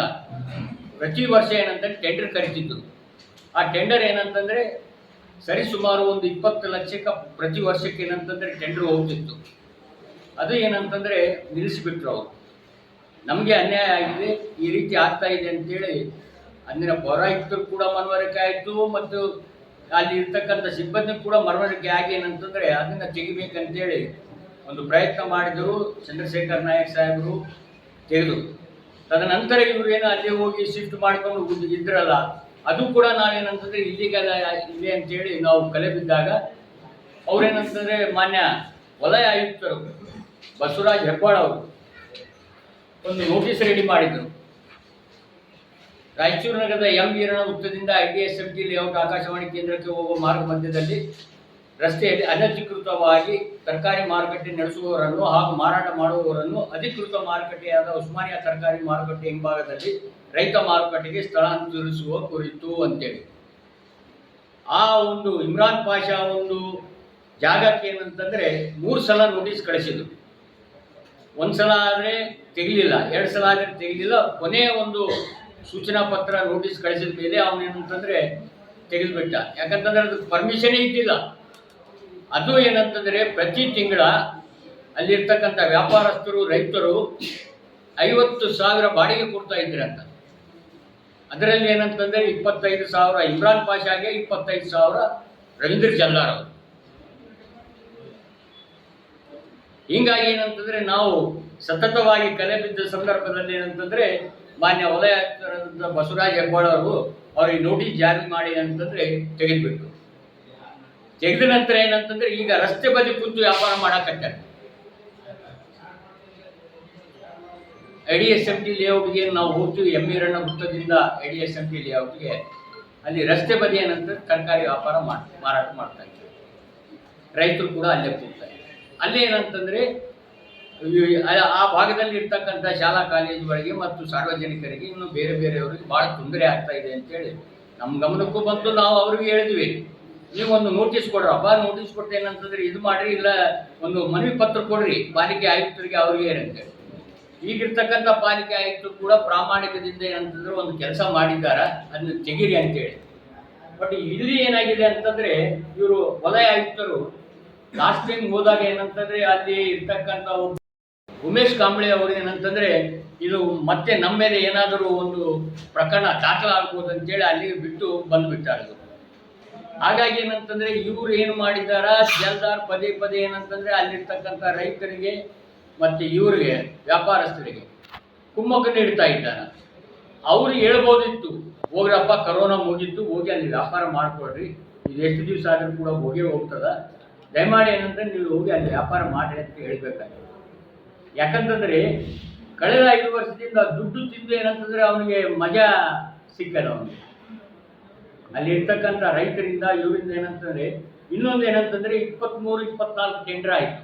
ಪ್ರತಿ ವರ್ಷ ಏನಂತಂದರೆ ಟೆಂಡರ್ ಕರೀತಿದ್ದು. ಆ ಟೆಂಡರ್ ಏನಂತಂದರೆ ಸರಿಸುಮಾರು ಒಂದು 20 ಲಕ್ಷಕ್ಕೆ ಪ್ರತಿ ವರ್ಷಕ್ಕೆ ಏನಂತಂದರೆ ಟೆಂಡರ್ ಹೋಗ್ತಿತ್ತು. ಅದು ಏನಂತಂದರೆ ನಿಲ್ಲಿಸಿಬಿಟ್ರು ಅವರು. ನಮಗೆ ಅನ್ಯಾಯ ಆಗಿದೆ, ಈ ರೀತಿ ಆಗ್ತಾ ಇದೆ ಅಂತೇಳಿ ಅಂದಿನ ಪೌರಾಯುಕ್ತರು ಕೂಡ ಮನವರಿಕೆ ಆಯಿತು ಮತ್ತು ಅಲ್ಲಿ ಇರ್ತಕ್ಕಂಥ ಸಿಬ್ಬಂದಿ ಕೂಡ ಮನವರಿಕೆ ಆಗಿ ಏನಂತಂದರೆ ಅದನ್ನು ತೆಗಿಬೇಕಂತೇಳಿ ಒಂದು ಪ್ರಯತ್ನ ಮಾಡಿದರು. ಚಂದ್ರಶೇಖರ್ ನಾಯಕ್ ಸಾಹೇಬರು ತೆಗೆದು ತದನಂತರ ಇವರು ಏನು ಅಲ್ಲಿ ಹೋಗಿ ಶಿಫ್ಟ್ ಮಾಡ್ಕೊಂಡು ಇದ್ರಲ್ಲ, ಅದು ಕೂಡ ನಾವೇನಂತಂದರೆ ಇಲ್ಲಿಗಲ್ಲ ಇದೆ ಅಂತೇಳಿ ನಾವು ಕಲೆ ಬಿದ್ದಾಗ ಅವ್ರೇನಂತಂದರೆ ಮಾನ್ಯ ವಲಯ ಆಯುಕ್ತರು ಬಸವರಾಜ್ ಹೆಬ್ಬಾಳ್ ಅವರು ಒಂದು ನೋಟಿಸ್ ರೆಡಿ ಮಾಡಿದರು. ರಾಯಚೂರು ನಗರದ ಎಂ ಈರಣ್ಣ ವೃತ್ತದಿಂದ IDSMT ಲೇಔಟ್ ಆಕಾಶವಾಣಿ ಕೇಂದ್ರಕ್ಕೆ ಹೋಗುವ ಮಾರ್ಗ ಮಧ್ಯದಲ್ಲಿ ರಸ್ತೆಯಲ್ಲಿ ಅನಧಿಕೃತವಾಗಿ ತರಕಾರಿ ಮಾರುಕಟ್ಟೆ ನಡೆಸುವವರನ್ನು ಹಾಗೂ ಮಾರಾಟ ಮಾಡುವವರನ್ನು ಅಧಿಕೃತ ಮಾರುಕಟ್ಟೆಯಾದ ಉಸ್ಮಾನಿಯಾ ತರಕಾರಿ ಮಾರುಕಟ್ಟೆ ಹಿಂಭಾಗದಲ್ಲಿ ರೈತ ಮಾರುಕಟ್ಟೆಗೆ ಸ್ಥಳಾಂತರಿಸುವ ಕುರಿತು ಅಂತೇಳಿ ಆ ಒಂದು ಇಮ್ರಾನ್ ಪಾಷಾ ಒಂದು ಜಾಗಕ್ಕೆ ಏನಂತಂದರೆ 3 ಸಲ ನೋಟಿಸ್ ಕಳಿಸಿದ್ರು. 1 ಸಲ ಆದರೆ ತೆಗಿಲಿಲ್ಲ, 2 ಸಲ ಆದರೆ ತೆಗಿಲಿಲ್ಲ. ಕೊನೆಯ ಒಂದು ಸೂಚನಾ ಪತ್ರ ನೋಟಿಸ್ ಕಳಿಸಿದ ಮೇಲೆ ಅವನೇನಂತಂದರೆ ತೆಗೆದುಬಿಟ್ಟ. ಯಾಕಂತಂದರೆ ಅದಕ್ಕೆ ಪರ್ಮಿಷನೇ ಇದ್ದಿಲ್ಲ. ಅದು ಏನಂತಂದರೆ ಪ್ರತಿ ತಿಂಗಳ ಅಲ್ಲಿರ್ತಕ್ಕಂಥ ವ್ಯಾಪಾರಸ್ಥರು, ರೈತರು 50,000 ಬಾಡಿಗೆ ಕೊಡ್ತಾ ಇದ್ರಂತ. ಅದರಲ್ಲಿ ಏನಂತಂದರೆ 25,000 ಇಮ್ರಾನ್ ಪಾಷಾಗೆ, 25,000 ರವೀಂದ್ರ ಜಲ್ಲಾರ್ ಅವರು. ಹೀಗಾಗಿ ಏನಂತಂದರೆ ನಾವು ಸತತವಾಗಿ ಕಲೆ ಬಿದ್ದ ಸಂದರ್ಭದಲ್ಲಿ ಏನಂತಂದರೆ ಮಾನ್ಯ ವಲಯ ಆಯುಕ್ತರಾದ ಬಸವರಾಜ ಹೆಬ್ಬಾಳ ಅವರು ಅವ್ರಿಗೆ ನೋಟಿಸ್ ಜಾರಿ ಮಾಡಿ ಅಂತಂದರೆ ತೆಗೆದುಬಿಟ್ಟು. ತೆಗೆದ ನಂತರ ಏನಂತಂದರೆ ಈಗ ರಸ್ತೆ ಬದಿ ಕುಂತು ವ್ಯಾಪಾರ ಮಾಡಕತ್ತಾರೆ. IDSMT ಲೇಔಟ್ಗೆ ನಾವು ಹೋಗ್ತೀವಿ, ಎಮ್ಮಿರಣ್ಣ ವೃತ್ತದಿಂದ IDSMT ಲೇಔಟ್ಗೆ. ಅಲ್ಲಿ ರಸ್ತೆ ಬದಿ ಏನಂತಂದ್ರೆ ತರಕಾರಿ ವ್ಯಾಪಾರ ಮಾರಾಟ ಮಾಡ್ತಾ ಇದ್ದೀವಿ. ರೈತರು ಕೂಡ ಅಲ್ಲೇ ಕೂಗ್ತಾರೆ. ಅಲ್ಲೇ ಏನಂತಂದರೆ ಆ ಭಾಗದಲ್ಲಿ ಇರ್ತಕ್ಕಂಥ ಶಾಲಾ ಕಾಲೇಜುಗಳಿಗೆ ಮತ್ತು ಸಾರ್ವಜನಿಕರಿಗೆ ಇನ್ನು ಬೇರೆ ಬೇರೆಯವರಿಗೆ ಭಾಳ ತೊಂದರೆ ಆಗ್ತಾ ಇದೆ ಅಂತೇಳಿ ನಮ್ಮ ಗಮನಕ್ಕೂ ಬಂತು. ನಾವು ಅವ್ರಿಗೆ ಹೇಳಿದ್ವಿ, ನೀವು ಒಂದು ನೋಟಿಸ್ ಕೊಡ್ರಪ್ಪ. ನೋಟಿಸ್ ಕೊಟ್ಟು ಏನಂತಂದರೆ ಇದು ಮಾಡಿರಿ, ಇಲ್ಲ ಒಂದು ಮನವಿ ಪತ್ರ ಕೊಡ್ರಿ ಪಾಲಿಕೆ ಆಯುಕ್ತರಿಗೆ, ಅವ್ರಿಗೆ ಏನಂತೇಳಿ. ಈಗಿರ್ತಕ್ಕಂಥ ಪಾಲಿಕೆ ಆಯುಕ್ತರು ಕೂಡ ಪ್ರಾಮಾಣಿಕದಿಂದ ಏನಂತಂದ್ರೆ ಒಂದು ಕೆಲಸ ಮಾಡಿದ್ದಾರೆ, ಅದನ್ನ ತೆಗೀರಿ ಅಂತೇಳಿ. ಬಟ್ ಇಲ್ಲಿ ಏನಾಗಿದೆ ಅಂತಂದರೆ ಇವರು ವಲಯ ಆಯುಕ್ತರು ಲಾಸ್ಟ್ ಟೈಮ್ ಹೋದಾಗ ಏನಂತಂದರೆ ಅಲ್ಲಿ ಇರ್ತಕ್ಕಂಥ ಉಮೇಶ್ ಕಾಂಬ್ಳೆ ಅವರು ಏನಂತಂದರೆ ಇದು ಮತ್ತೆ ನಮ್ಮ ಮೇಲೆ ಏನಾದರೂ ಒಂದು ಪ್ರಕರಣ ದಾಖಲಾಗ್ಬೋದು ಅಂತೇಳಿ ಅಲ್ಲಿಗೆ ಬಿಟ್ಟು ಬಂದುಬಿಟ್ಟಾರೆ. ಹಾಗಾಗಿ ಏನಂತಂದರೆ ಇವರು ಏನು ಮಾಡಿದಾರ, ಜಲ್ದಾರ್ ಪದೇ ಪದೇ ಏನಂತಂದರೆ ಅಲ್ಲಿರ್ತಕ್ಕಂಥ ರೈತರಿಗೆ ಮತ್ತು ಇವರಿಗೆ ವ್ಯಾಪಾರಸ್ಥರಿಗೆ ಕುಮ್ಮಕ್ಕು ನೀಡ್ತಾ ಇದ್ದಾರೆ. ಅವರು ಹೇಳ್ಬೋದಿತ್ತು, ಹೋಗ್ರಪ್ಪ ಕರೋನಾ ಮುಗಿತ್ತು, ಹೋಗಿ ಅಲ್ಲಿ ವ್ಯಾಪಾರ ಮಾಡಿಕೊಡ್ರಿ, ಇದು ಎಷ್ಟು ದಿವಸ ಆದರೂ ಕೂಡ ಹೋಗ್ತದ, ದಯಮಾಡಿ ಏನಂತಂದ್ರೆ ನೀವು ಹೋಗಿ ಅಲ್ಲಿ ವ್ಯಾಪಾರ ಮಾಡಿ ಅಂತ ಹೇಳ್ಬೇಕಾಗಿದೆ. ಯಾಕಂತಂದರೆ ಕಳೆದ 5 ವರ್ಷದಿಂದ ದುಡ್ಡು ತಿಂದು ಏನಂತಂದರೆ ಅವನಿಗೆ ಮಜಾ ಸಿಕ್ಕಲ್ಲ. ಅವನಿಗೆ ಅಲ್ಲಿ ಇರ್ತಕ್ಕಂಥ ರೈತರಿಂದ ಇವರಿಂದ ಏನಂತಂದರೆ ಇನ್ನೊಂದು ಏನಂತಂದರೆ 23-24 ಟೆಂಡರ್ ಆಯಿತು.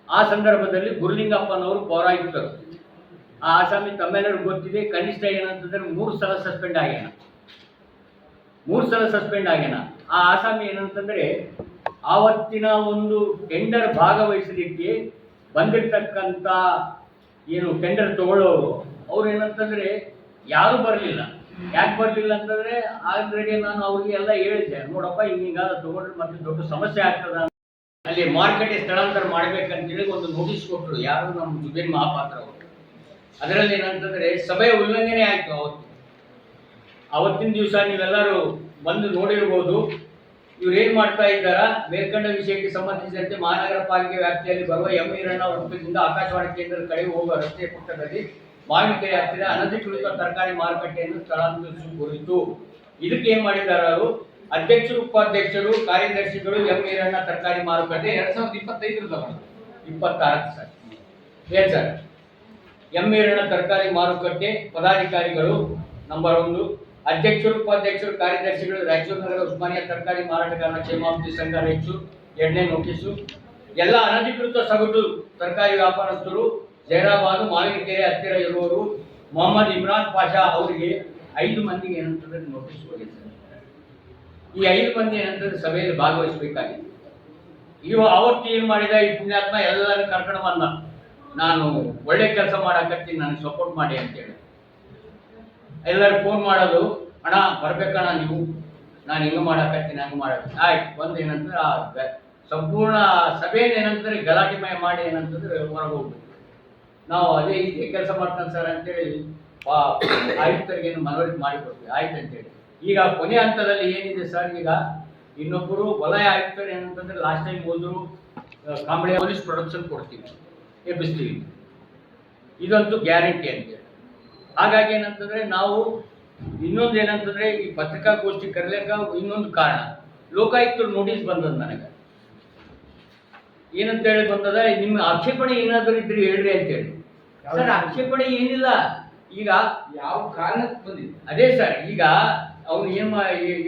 ಆ ಸಂದರ್ಭದಲ್ಲಿ ಗುರುಲಿಂಗಪ್ಪನವರು ಪೌರಾಯುಕ್ತರು. ಆ ಆಸಾಮಿ ತಮ್ಮೆಲ್ಲರಿಗೂ ಗೊತ್ತಿದೆ, ಕನಿಷ್ಠ ಏನಂತಂದರೆ 3 ಸಲ ಸಸ್ಪೆಂಡ್ ಆಗ್ಯಾನ. 3 ಸಲ ಸಸ್ಪೆಂಡ್ ಆಗ್ಯಾನ. ಆ ಆಸಾಮಿ ಏನಂತಂದರೆ ಆವತ್ತಿನ ಒಂದು ಟೆಂಡರ್ ಭಾಗವಹಿಸಲಿಕ್ಕೆ ಬಂದಿರತಕ್ಕಂಥ ಏನು ಟೆಂಡರ್ ತಗೊಳ್ಳೋರು ಅವ್ರು ಏನಂತಂದರೆ ಯಾರೂ ಬರಲಿಲ್ಲ. ಯಾಕೆ ಬರಲಿಲ್ಲ ಅಂತಂದರೆ ಆಲ್ರೆಡಿ ನಾನು ಅವ್ರಿಗೆ ಎಲ್ಲ ಹೇಳಿದ್ದೆ, ನೋಡಪ್ಪ ಹಿಂಗಾದ ತೊಗೊಂಡ್ರೆ ಮತ್ತೆ ದೊಡ್ಡ ಸಮಸ್ಯೆ ಆಗ್ತದ, ಅಲ್ಲಿ ಮಾರ್ಕೆಟ್ಗೆ ಸ್ಥಳಾಂತರ ಮಾಡಬೇಕಂತೇಳಿ ಒಂದು ನೋಟಿಸ್ ಕೊಟ್ಟರು. ಯಾರು ನಮ್ಮ ಜುಬೇರ್ ಮಹಾಪಾತ್ರ ಅವರು. ಅದರಲ್ಲಿ ಏನಂತಂದರೆ ಸಭೆಯ ಉಲ್ಲಂಘನೆ ಆಯಿತು. ಅವತ್ತಿನ ದಿವಸ ನೀವೆಲ್ಲರೂ ಬಂದು ನೋಡಿರ್ಬೋದು. ಇವ್ರು ಏನು ಮಾಡ್ತಾ ಇದ್ದಾರಾ, ಮೇಲ್ಕಂಡ ವಿಷಯಕ್ಕೆ ಸಂಬಂಧಿಸಿದಂತೆ ಮಹಾನಗರ ಪಾಲಿಕೆ ವ್ಯಾಪ್ತಿಯಲ್ಲಿ ಬರುವ ಎಮ್ಮಿರಣ್ಣ ವೃತ್ತದಿಂದ ಆಕಾಶವಾಣಿ ಕೇಂದ್ರದ ಕಡೆ ಹೋಗುವ ರಸ್ತೆ ಪಕ್ಕದಲ್ಲಿ ಮಾವಿನಕೆರೆ ಹತ್ತಿರ ಅನಧಿಕೃತ ತರಕಾರಿ ಮಾರುಕಟ್ಟೆಯನ್ನು ಸ್ಥಳಾಂತರಿಸುವ ಕುರಿತು ಇದಕ್ಕೆ ಏನು ಮಾಡಿದ್ದಾರೆ ಅವರು, ಅಧ್ಯಕ್ಷರು, ಉಪಾಧ್ಯಕ್ಷರು, ಕಾರ್ಯದರ್ಶಿಗಳು ಎಮ್ಮಿರಣ್ಣ ತರಕಾರಿ ಮಾರುಕಟ್ಟೆ 2025 26 ಸರ್. ಏನು ಸರ್, ಎಮ್ಮಿರಣ್ಣ ತರಕಾರಿ ಮಾರುಕಟ್ಟೆ ಪದಾಧಿಕಾರಿಗಳು ನಂಬರ್ 1, ಅಧ್ಯಕ್ಷರು, ಉಪಾಧ್ಯಕ್ಷರು, ಕಾರ್ಯದರ್ಶಿಗಳು ರಾಯಚೂರು ನಗರ ಉಸ್ಮಾನಿಯಾ ತರಕಾರಿ ಮಾರಾಟಗಾರರ ಕ್ಷೇಮಾಭಿವೃದ್ಧಿ ಸಂಘ ರಾಯಚೂರು 2ನೇ ನೋಟಿಸು. ಎಲ್ಲ ಅನಧಿಕೃತ ಸಗಟು ತರಕಾರಿ ವ್ಯಾಪಾರಸ್ಥರು ಜೈರಾಬಾದ್ ಮಾವಿನಕೆರೆ ಹತ್ತಿರ ಇರುವವರು ಮೊಹಮ್ಮದ್ ಇಮ್ರಾನ್ ಪಾಷಾ ಅವರಿಗೆ 5 ಮಂದಿಗೆ ಏನಂತಂದ್ರೆ ನೋಟಿಸ್ ಹೋಗಿದೆ. ಈ 5 ಮಂದಿ ಏನಂತಂದ್ರೆ ಸಭೆಯಲ್ಲಿ ಭಾಗವಹಿಸಬೇಕಾಗಿದೆ. ಅವತ್ತು ಏನು ಮಾಡಿದ ಈ ಪುಣ್ಯಾತ್ಮ ಎಲ್ಲರೂ ಕರ್ಕೊಂಡು ಬಂದ, ನಾನು ಒಳ್ಳೆ ಕೆಲಸ ಮಾಡಕತ್ತೀನಿ, ನನಗೆ ಸಪೋರ್ಟ್ ಮಾಡಿ ಅಂತೇಳಿ. ಎಲ್ಲರೂ ಫೋನ್ ಮಾಡೋದು, ಅಣ್ಣ ಬರ್ಬೇಕಣ್ಣ ನೀವು, ನಾನು ಹಿಂಗೆ ಮಾಡಕತ್ತೀನಿ ಹಂಗೆ ಮಾಡಕ್ಕೆ. ಆಯ್ತು ಬಂದು ಏನಂತಂದ್ರೆ ಸಂಪೂರ್ಣ ಸಭೆಯನ್ನು ಏನಂತಂದ್ರೆ ಗಲಾಟೆಮಯ ಮಾಡಿ ಏನಂತಂದ್ರೆ ಹೊರಗೆ ಹೋಗ್ಬೇಕು. ನಾವು ಇದೇ ಕೆಲಸ ಮಾಡ್ತಾನೆ ಸರ್ ಅಂತೇಳಿ ಆಯುಕ್ತರಿಗೆ ಮನವರಿಕೆ ಮಾಡಿಕೊಡ್ತೀವಿ. ಆಯ್ತು ಅಂತೇಳಿ ಈಗ ಕೊನೆ ಹಂತದಲ್ಲಿ ಏನಿದೆ ಸರ್, ಈಗ ಇನ್ನೊಬ್ಬರು ವಲಯ ಆಯುಕ್ತರು ಏನಂತಂದ್ರೆ ಲಾಸ್ಟ್ ಟೈಮ್ ಹೋದ್ರು ಕಾಂಬಳೆ ಪೊಲೀಸ್ ಪ್ರೊಡಕ್ಷನ್ ಕೊಡ್ತೀವಿ, ಎಬ್ಬಿಸ್ತೀವಿ, ಇದಂತೂ ಗ್ಯಾರಂಟಿ ಅಂತೇಳಿ. ಹಾಗಾಗಿ ಏನಂತಂದರೆ ನಾವು ಇನ್ನೊಂದು ಏನಂತಂದರೆ ಈ ಪತ್ರಿಕಾಗೋಷ್ಠಿ ಕರೆಯಲಿಕ್ಕೆ ಇನ್ನೊಂದು ಕಾರಣ, ಲೋಕಾಯುಕ್ತರು ನೋಟಿಸ್ ಬಂದದ ನನಗೆ. ಏನಂತೇಳಿ ಬಂದದ, ನಿಮ್ಮ ಆಕ್ಷೇಪಣೆ ಏನಾದರೂ ಇದ್ರಿ ಹೇಳ್ರಿ ಅಂತೇಳಿ. ಸರ್ ಆಕ್ಷೇಪಣೆ ಏನಿಲ್ಲ, ಈಗ ಯಾವ ಕಾರಣಕ್ಕೆ ಬಂದಿದೆ ಅದೇ ಸರ್. ಈಗ ಅವ್ನು ಏನು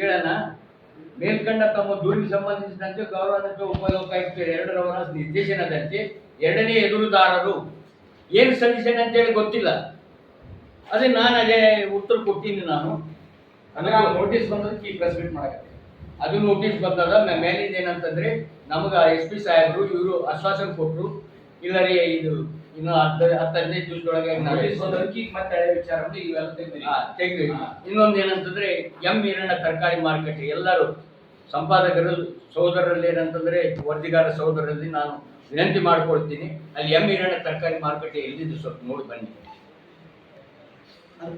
ಹೇಳೋಣ, ಮೇಲ್ಕಂಡ ತಮ್ಮ ದೂರಿಗೆ ಸಂಬಂಧಿಸಿದಂತೆ ಗೌರವಾನ್ವಿತ ಉಪಲೋಕಾಯುಕ್ತರು 2ರವರ ನಿರ್ದೇಶನದಂತೆ 2ನೇ ಎದುರುದಾರರು ಏನು ಸಲ್ಲಿಸೇನೆ ಅಂತೇಳಿ ಗೊತ್ತಿಲ್ಲ. ಅದೇ ನಾನು ಅದೇ ಉತ್ತರ ಕೊಟ್ಟಿನಿ. ನಾನು ಅಂದ್ರೆ ನೋಟಿಸ್ ಬಂದದಕ್ಕೆ ಈ ಪ್ರೆಸ್ ಮೀಟ್ ಮಾಡಕ್ಕೆ ಅದು ನೋಟಿಸ್ ಬಂದದ. ಮೇಲಿಂದ ಏನಂತಂದ್ರೆ ನಮಗೆ SP ಸಾಹೇಬರು ಇವರು ಆಶ್ವಾಸನೆ ಕೊಟ್ಟರು, ಇಲ್ಲ ರೀ ಇದು ಇನ್ನು 10-15 ದಿವಸದೊಳಗೆ ಮತ್ತೆ ಹಳೆ ವಿಚಾರ ಇವೆಲ್ಲ ತೆಗೆದು. ಇನ್ನೊಂದು ಏನಂತಂದ್ರೆ ಈರಣ್ಣ ತರಕಾರಿ ಮಾರುಕಟ್ಟೆ ಎಲ್ಲರೂ ಸಂಪಾದಕರು ಸಹೋದರರಲ್ಲಿ ಏನಂತಂದ್ರೆ ವರದಿಗಾರ ಸಹೋದರರಲ್ಲಿ ನಾನು ವಿನಂತಿ ಮಾಡ್ಕೊಳ್ತೀನಿ, ಅಲ್ಲಿ ಈರಣ್ಣ ತರಕಾರಿ ಮಾರುಕಟ್ಟೆ ಎಲ್ಲಿದ್ದು ಸ್ವಲ್ಪ ನೋಡಿ ಬನ್ನಿ.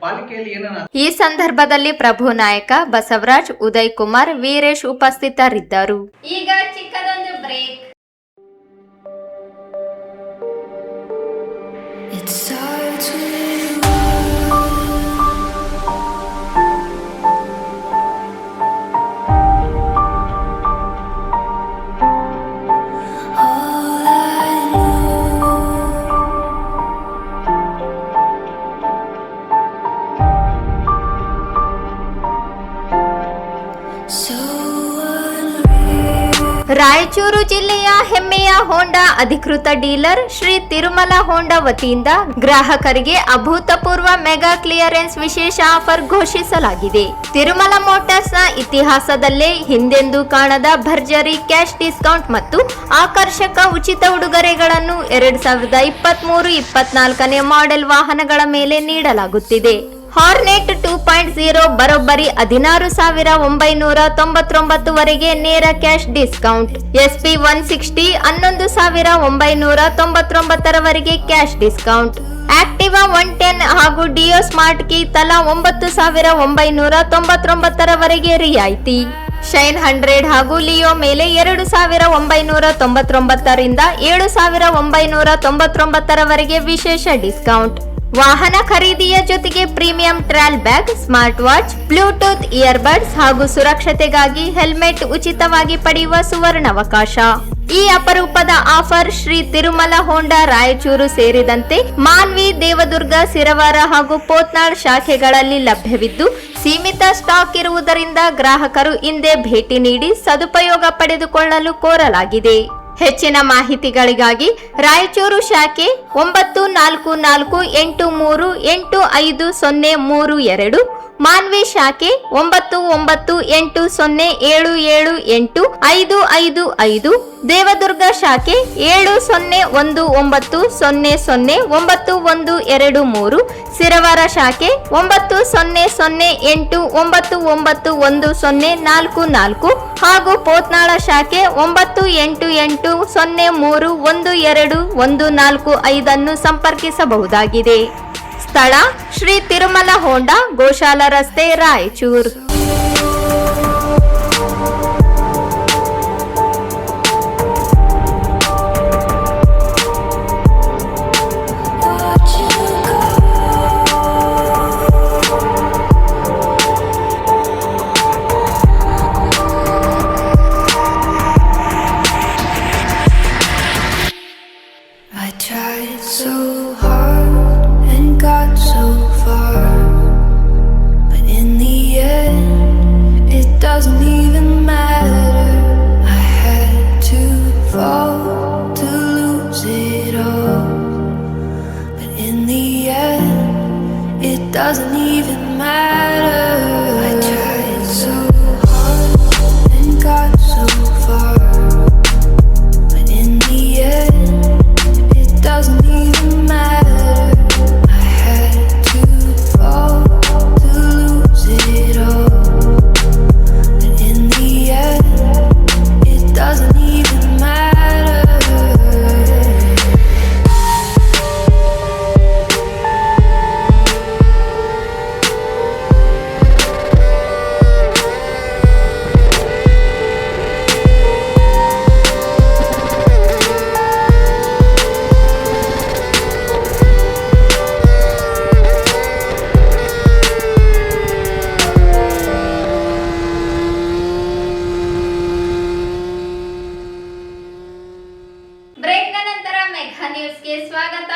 ಪಾಲಿಕೆಯಲ್ಲಿ ಏನಾರ ಈ ಸಂದರ್ಭದಲ್ಲಿ ಪ್ರಭು ನಾಯಕ, ಬಸವರಾಜ್, ಉದಯ್ ಕುಮಾರ್, ವೀರೇಶ್ ಉಪಸ್ಥಿತರಿದ್ದರು. ಈಗ ಚಿಕ್ಕದೊಂದು ಬ್ರೇಕ್. ರಾಯಚೂರು ಜಿಲ್ಲೆಯ ಹೆಮ್ಮೆಯ ಹೋಂಡಾ ಅಧಿಕೃತ ಡೀಲರ್ ಶ್ರೀ ತಿರುಮಲ ಹೋಂಡಾ ವತಿಯಿಂದ ಗ್ರಾಹಕರಿಗೆ ಅಭೂತಪೂರ್ವ ಮೆಗಾ ಕ್ಲಿಯರೆನ್ಸ್ ವಿಶೇಷ ಆಫರ್ ಘೋಷಿಸಲಾಗಿದೆ. ತಿರುಮಲ ಮೋಟಾರ್ಸ್ನ ಇತಿಹಾಸದಲ್ಲೇ ಹಿಂದೆಂದೂ ಕಾಣದ ಭರ್ಜರಿ ಕ್ಯಾಶ್ ಡಿಸ್ಕೌಂಟ್ ಮತ್ತು ಆಕರ್ಷಕ ಉಚಿತ ಉಡುಗೊರೆಗಳನ್ನು 2023-24ನೇ ಮಾಡೆಲ್ ವಾಹನಗಳ ಮೇಲೆ ನೀಡಲಾಗುತ್ತಿದೆ. ಹಾರ್ನೆಟ್ 2.0 ಬರೋಬ್ಬರಿ 16,999 ವರೆಗೆ ನೇರ ಕ್ಯಾಶ್ ಡಿಸ್ಕೌಂಟ್. SP 160 11,999 ವರೆಗೆ ಕ್ಯಾಶ್ ಡಿಸ್ಕೌಂಟ್. ಆಕ್ಟಿವಾ 110 ಹಾಗೂ ಡಿಯೋ ಸ್ಮಾರ್ಟ್ ಕೀ ತಲಾ 9,999 ವರೆಗೆ ರಿಯಾಯಿತಿ. ಶೈನ್ 100 ಹಾಗೂ ಲಿಯೋ ಮೇಲೆ 2,999 ರಿಂದ 7,999 ವರೆಗೆ ವಿಶೇಷ ಡಿಸ್ಕೌಂಟ್. ವಾಹನ ಖರೀದಿಯ ಜೊತೆಗೆ premium trolley bag, smart watch, bluetooth earbuds ಹಾಗೂ ಸುರಕ್ಷತೆಗಾಗಿ ಹೆಲ್ಮೆಟ್ ಉಚಿತವಾಗಿ ಪಡೆಯುವ ಸುವರ್ಣಾವಕಾಶ. ಈ ಅಪರೂಪದ ಆಫರ್ ಶ್ರೀ ತಿರುಮಲ ಹೋಂಡಾ ರಾಯಚೂರು ಸೇರಿದಂತೆ ಮಾನ್ವಿ, ದೇವದುರ್ಗ, ಸಿರವಾರ ಹಾಗೂ ಪೋತ್ನಾಳ್ ಶಾಖೆಗಳಲ್ಲಿ ಲಭ್ಯವಿದ್ದು ಸೀಮಿತ ಸ್ಟಾಕ್ ಇರುವುದರಿಂದ ಗ್ರಾಹಕರು ಹಿಂದೆ ಭೇಟಿ ನೀಡಿ ಸದುಪಯೋಗ ಪಡೆದುಕೊಳ್ಳಲು ಕೋರಲಾಗಿದೆ. ಹೆಚ್ಚಿನ ಮಾಹಿತಿಗಳಿಗಾಗಿ ರಾಯಚೂರು ಶಾಖೆ 9448385032, ಮಾನ್ವಿ ಶಾಖೆ 9980778555, ದೇವದುರ್ಗ ಶಾಖೆ 7019009123, ಸಿರವಾರ ಶಾಖೆ 9008991044 ಹಾಗೂ ಪೋತ್ನಾಳ ಶಾಖೆ 9880312145 ಸಂಪರ್ಕಿಸಬಹುದಾಗಿದೆ. ಸ್ಥಳ ಶ್ರೀ ತಿರುಮಲ ಹೋಂಡಾ, ಗೋಶಾಲ ರಸ್ತೆ, Raichur. I tried so hard and got so far, but in the end it doesn't even matter. I had to fall to lose it all, but in the end it doesn't even matter. I tried so hard and got so far, but in the end doesn't even matter. I had to fall to lose it all, but in the end it doesn't even matter. ಬ್ರೇಕ್ನ ನಂತರ ಮೆಘಾ ನ್ಯೂಸ್ಗೆ ಸ್ವಾಗತ.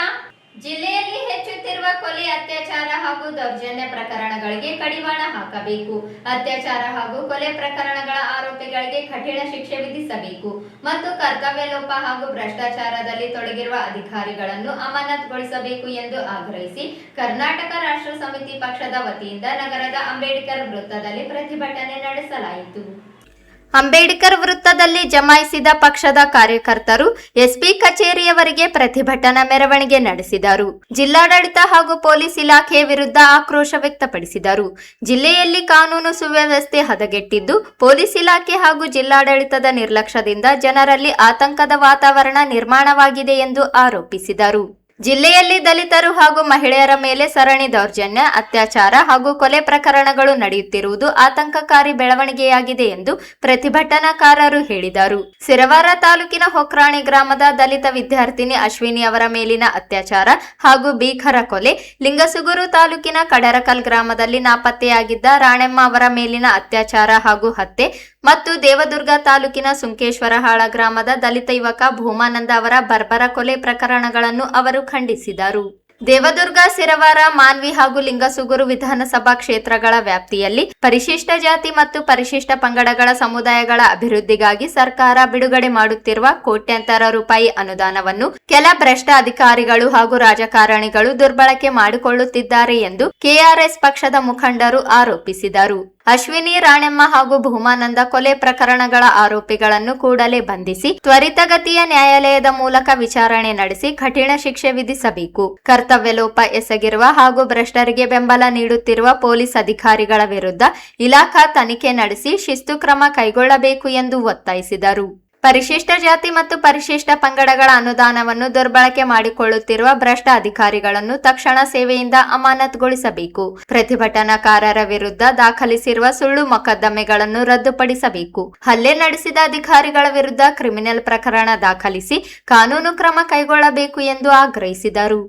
ಜಿಲ್ಲೆಯಲ್ಲಿ ಹೆಚ್ಚುತ್ತಿರುವ ಕೊಲೆ, ಅತ್ಯಾಚಾರ ಹಾಗೂ ದೌರ್ಜನ್ಯ ಪ್ರಕರಣಗಳಿಗೆ ಕಡಿವಾಣ ಹಾಕಬೇಕು. ಅತ್ಯಾಚಾರ ಹಾಗೂ ಕೊಲೆ ಪ್ರಕರಣಗಳ ಆರೋಪಿಗಳಿಗೆ ಕಠಿಣ ಶಿಕ್ಷೆ ವಿಧಿಸಬೇಕು ಮತ್ತು ಕರ್ತವ್ಯ ಲೋಪ ಹಾಗೂ ಭ್ರಷ್ಟಾಚಾರದಲ್ಲಿ ತೊಡಗಿರುವ ಅಧಿಕಾರಿಗಳನ್ನು ಅಮಾನತುಗೊಳಿಸಬೇಕು ಎಂದು ಆಗ್ರಹಿಸಿ ಕರ್ನಾಟಕ ರಾಷ್ಟ್ರ ಸಮಿತಿ ಪಕ್ಷದ ವತಿಯಿಂದ ನಗರದ ಅಂಬೇಡ್ಕರ್ ವೃತ್ತದಲ್ಲಿ ಪ್ರತಿಭಟನೆ ನಡೆಸಲಾಯಿತು. ಅಂಬೇಡ್ಕರ್ ವೃತ್ತದಲ್ಲಿ ಜಮಾಯಿಸಿದ ಪಕ್ಷದ ಕಾರ್ಯಕರ್ತರು ಎಸ್ಪಿ ಕಚೇರಿಯವರೆಗೆ ಪ್ರತಿಭಟನಾ ಮೆರವಣಿಗೆ ನಡೆಸಿದರು. ಜಿಲ್ಲಾಡಳಿತ ಹಾಗೂ ಪೊಲೀಸ್ ಇಲಾಖೆ ವಿರುದ್ಧ ಆಕ್ರೋಶ ವ್ಯಕ್ತಪಡಿಸಿದರು. ಜಿಲ್ಲೆಯಲ್ಲಿ ಕಾನೂನು ಸುವ್ಯವಸ್ಥೆ ಹದಗೆಟ್ಟಿದ್ದು, ಪೊಲೀಸ್ ಇಲಾಖೆ ಹಾಗೂ ಜಿಲ್ಲಾಡಳಿತದ ನಿರ್ಲಕ್ಷ್ಯದಿಂದ ಜನರಲ್ಲಿ ಆತಂಕದ ವಾತಾವರಣ ನಿರ್ಮಾಣವಾಗಿದೆ ಎಂದು ಆರೋಪಿಸಿದರು. ಜಿಲ್ಲೆಯಲ್ಲಿ ದಲಿತರು ಹಾಗೂ ಮಹಿಳೆಯರ ಮೇಲೆ ಸರಣಿ ದೌರ್ಜನ್ಯ, ಅತ್ಯಾಚಾರ ಹಾಗೂ ಕೊಲೆ ಪ್ರಕರಣಗಳು ನಡೆಯುತ್ತಿರುವುದು ಆತಂಕಕಾರಿ ಬೆಳವಣಿಗೆಯಾಗಿದೆ ಎಂದು ಪ್ರತಿಭಟನಾಕಾರರು ಹೇಳಿದರು. ಸಿರವಾರ ತಾಲೂಕಿನ ಹೊಕ್ರಾಣಿ ಗ್ರಾಮದ ದಲಿತ ವಿದ್ಯಾರ್ಥಿನಿ ಅಶ್ವಿನಿ ಅವರ ಮೇಲಿನ ಅತ್ಯಾಚಾರ ಹಾಗೂ ಭೀಕರ ಕೊಲೆ, ಲಿಂಗಸುಗೂರು ತಾಲೂಕಿನ ಕಡರಕಲ್ ಗ್ರಾಮದಲ್ಲಿ ನಾಪತ್ತೆಯಾಗಿದ್ದ ರಾಣೆಮ್ಮ ಅವರ ಮೇಲಿನ ಅತ್ಯಾಚಾರ ಹಾಗೂ ಹತ್ಯೆ ಮತ್ತು ದೇವದುರ್ಗ ತಾಲೂಕಿನ ಸುಂಕೇಶ್ವರಹಾಳ ಗ್ರಾಮದ ದಲಿತ ಯುವಕ ಭೂಮಾನಂದ ಅವರ ಬರ್ಬರ ಕೊಲೆ ಪ್ರಕರಣಗಳನ್ನು ಅವರು ಖಂಡಿಸಿದರು. ದೇವದುರ್ಗ, ಸಿರವಾರ, ಮಾನ್ವಿ ಹಾಗೂ ಲಿಂಗಸುಗೂರು ವಿಧಾನಸಭಾ ಕ್ಷೇತ್ರಗಳ ವ್ಯಾಪ್ತಿಯಲ್ಲಿ ಪರಿಶಿಷ್ಟ ಜಾತಿ ಮತ್ತು ಪರಿಶಿಷ್ಟ ಪಂಗಡಗಳ ಸಮುದಾಯಗಳ ಅಭಿವೃದ್ಧಿಗಾಗಿ ಸರ್ಕಾರ ಬಿಡುಗಡೆ ಮಾಡುತ್ತಿರುವ ಕೋಟ್ಯಾಂತರ ರೂಪಾಯಿ ಅನುದಾನವನ್ನು ಕೆಲ ಭ್ರಷ್ಟ ಅಧಿಕಾರಿಗಳು ಹಾಗೂ ರಾಜಕಾರಣಿಗಳು ದುರ್ಬಳಕೆ ಮಾಡಿಕೊಳ್ಳುತ್ತಿದ್ದಾರೆ ಎಂದು ಕೆಆರ್ಎಸ್ ಪಕ್ಷದ ಮುಖಂಡರು ಆರೋಪಿಸಿದರು. ಅಶ್ವಿನಿ, ರಾಣೆಮ್ಮ ಹಾಗೂ ಭೂಮಾನಂದ ಕೊಲೆ ಪ್ರಕರಣಗಳ ಆರೋಪಿಗಳನ್ನು ಕೂಡಲೇ ಬಂಧಿಸಿ ತ್ವರಿತಗತಿಯ ನ್ಯಾಯಾಲಯದ ಮೂಲಕ ವಿಚಾರಣೆ ನಡೆಸಿ ಕಠಿಣ ಶಿಕ್ಷೆ ವಿಧಿಸಬೇಕು. ಕರ್ತವ್ಯ ಲೋಪ ಎಸಗಿರುವ ಹಾಗೂ ಭ್ರಷ್ಟರಿಗೆ ಬೆಂಬಲ ನೀಡುತ್ತಿರುವ ಪೊಲೀಸ್ ಅಧಿಕಾರಿಗಳ ವಿರುದ್ಧ ಇಲಾಖಾ ತನಿಖೆ ನಡೆಸಿ ಶಿಸ್ತು ಕ್ರಮ ಕೈಗೊಳ್ಳಬೇಕು ಎಂದು ಒತ್ತಾಯಿಸಿದರು. ಪರಿಶಿಷ್ಟ ಜಾತಿ ಮತ್ತು ಪರಿಶಿಷ್ಟ ಪಂಗಡಗಳ ಅನುದಾನವನ್ನು ದುರ್ಬಳಕೆ ಮಾಡಿಕೊಳ್ಳುತ್ತಿರುವ ಭ್ರಷ್ಟ ಅಧಿಕಾರಿಗಳನ್ನು ತಕ್ಷಣ ಸೇವೆಯಿಂದ ಅಮಾನತುಗೊಳಿಸಬೇಕು. ಪ್ರತಿಭಟನಾಕಾರರ ವಿರುದ್ಧ ದಾಖಲಿಸಿರುವ ಸುಳ್ಳು ಮೊಕದ್ದಮೆಗಳನ್ನು ರದ್ದುಪಡಿಸಬೇಕು. ಹಲ್ಲೆ ನಡೆಸಿದ ಅಧಿಕಾರಿಗಳ ವಿರುದ್ಧ ಕ್ರಿಮಿನಲ್ ಪ್ರಕರಣ ದಾಖಲಿಸಿ ಕಾನೂನು ಕ್ರಮ ಕೈಗೊಳ್ಳಬೇಕು ಎಂದು ಆಗ್ರಹಿಸಿದರು.